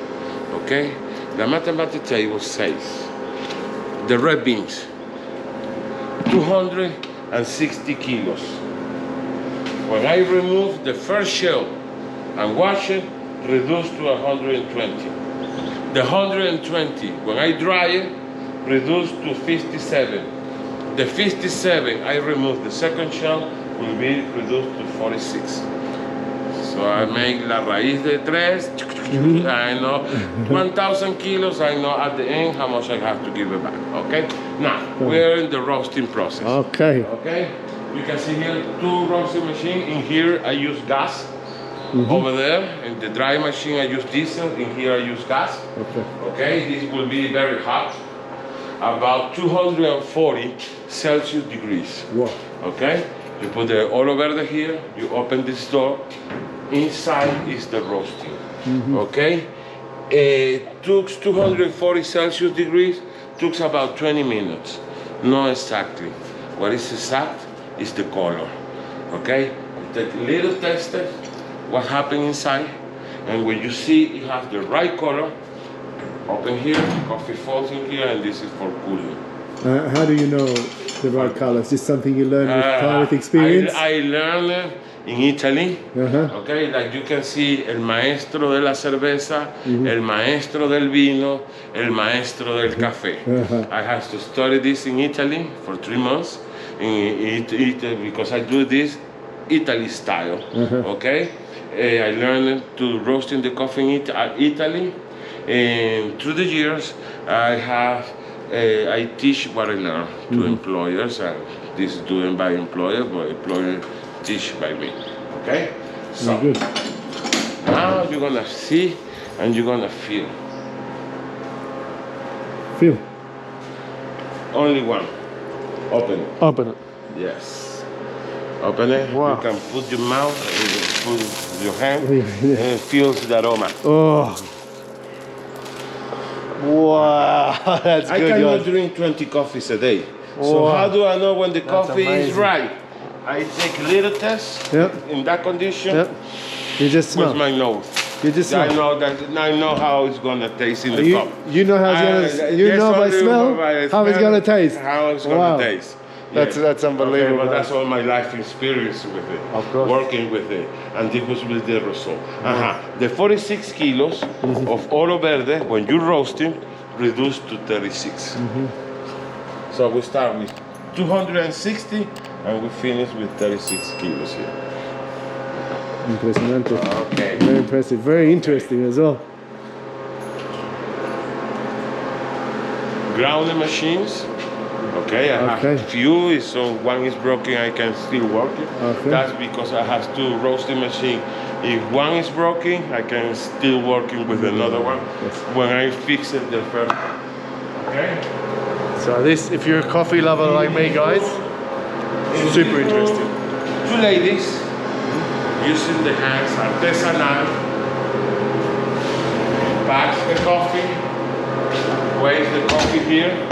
okay? The mathematic table says the red beans, 260 kilos. When I remove the first shell and wash it, reduced to 120. The 120, when I dry it, reduced to 57. The 57, I remove the second shell, will be reduced to 46. So I make la raíz de tres, I know 1,000 kilos, I know at the end how much I have to give it back, okay? Now, we're in the roasting process. Okay. Okay? You can see here 2 roasting machines. In here I use gas. Over there, in the dry machine I use diesel, in here I use gas. Okay, this will be very hot, about 240 Celsius degrees. Wow. Okay, you put the oro verde here, you open this door, inside is the roasting. Okay, it took 240 Celsius degrees, took about 20 minutes. Not exactly. What is exact is the color. Okay, you take a little tester, what happened inside, and when you see it has the right color, open here, coffee falls in here, and this is for cooling. How do you know the right color? Is this something you learn with time, with experience? I learned in Italy, okay, like you can see el maestro de la cerveza, el maestro del vino, el maestro del café. I have to study this in Italy for 3 months, because I do this Italy style, okay? I learned to roasting the coffee in Italy, and through the years I teach what I learn to employers, and this is doing by employer, but employer teach by me. Okay? So now you're gonna see and you're gonna feel. Feel. Only one. Open it. Open it. Yes. Open it. Wow. You can put your mouth, you can put your hand, and it feels the aroma. Oh. Wow, that's I good. cannot drink 20 coffees a day. So how do I know when the coffee is right? I take a little test in that condition. You just smell. With my nose. You just smell. I know how it's gonna taste in the cup. You know how it's gonna. You know by smell how it's gonna taste. How it's gonna taste. That's unbelievable. Okay, but that's all my life experience with it. Of course. Working with it, and this was with the result. The 46 kilos of oro verde, when you roasting, reduced to 36. So we start with 260, and we finish with 36 kilos here. Impresionante. Okay. Very impressive. Very interesting as well. Grounding machines. Okay, I have few, so one is broken, I can still work it. That's because I have 2 roasting machines. If one is broken, I can still working with another one when I fix it the first one. Okay? So this, if you're a coffee lover like me, guys, super interesting. 2 ladies using the hands, artisanal, pack the coffee, weighs the coffee here.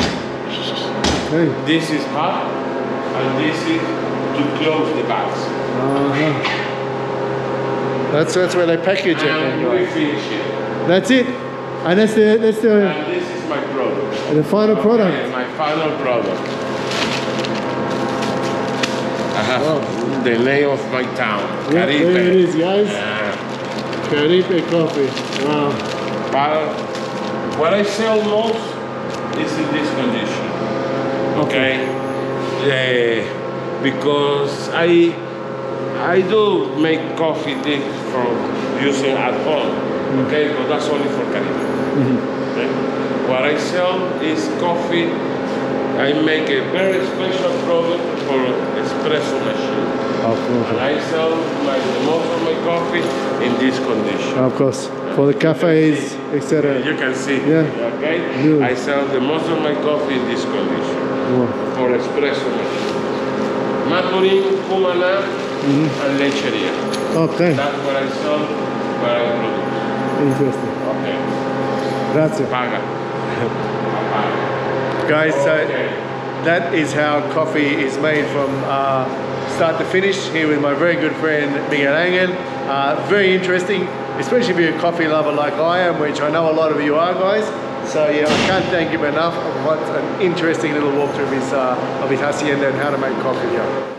This is hot, and this is to close the bags. That's where they package it. And we finish it. That's it. And that's the And this is my product. The final product. Okay, my final product. I have the name of my town, Caripe. There it is, guys. Caripe coffee. Wow. But what I sell most is in this condition. Okay, because I do make coffee for using at home. Okay, but that's only for Caribe. Okay? What I sell is coffee. I make a very special product for espresso machine. And I sell most of my coffee in this condition. Of course, for the cafes, etc. You can see. Okay, I sell the most of my coffee in this condition. For espresso machine. Maturin, Cumaná, and lecheria. Okay. That's what I sell, what I produce. Interesting. Okay. Grazie. Paga. Guys, so that is how coffee is made from start to finish here with my very good friend Miguel Angel. Very interesting, especially if you're a coffee lover like I am, which I know a lot of you are, guys. So yeah, I can't thank him enough. What an interesting little walkthrough of his hacienda and how to make coffee here.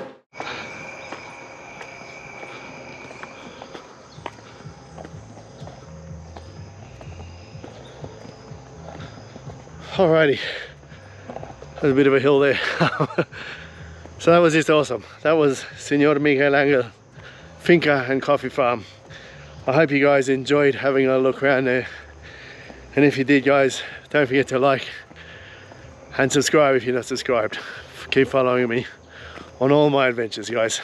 Alrighty, there's a bit of a hill there. So that was just awesome. That was Senor Miguel Angel Finca and Coffee Farm. I hope you guys enjoyed having a look around there. And if you did, guys, don't forget to like and subscribe if you're not subscribed. Keep following me on all my adventures, guys.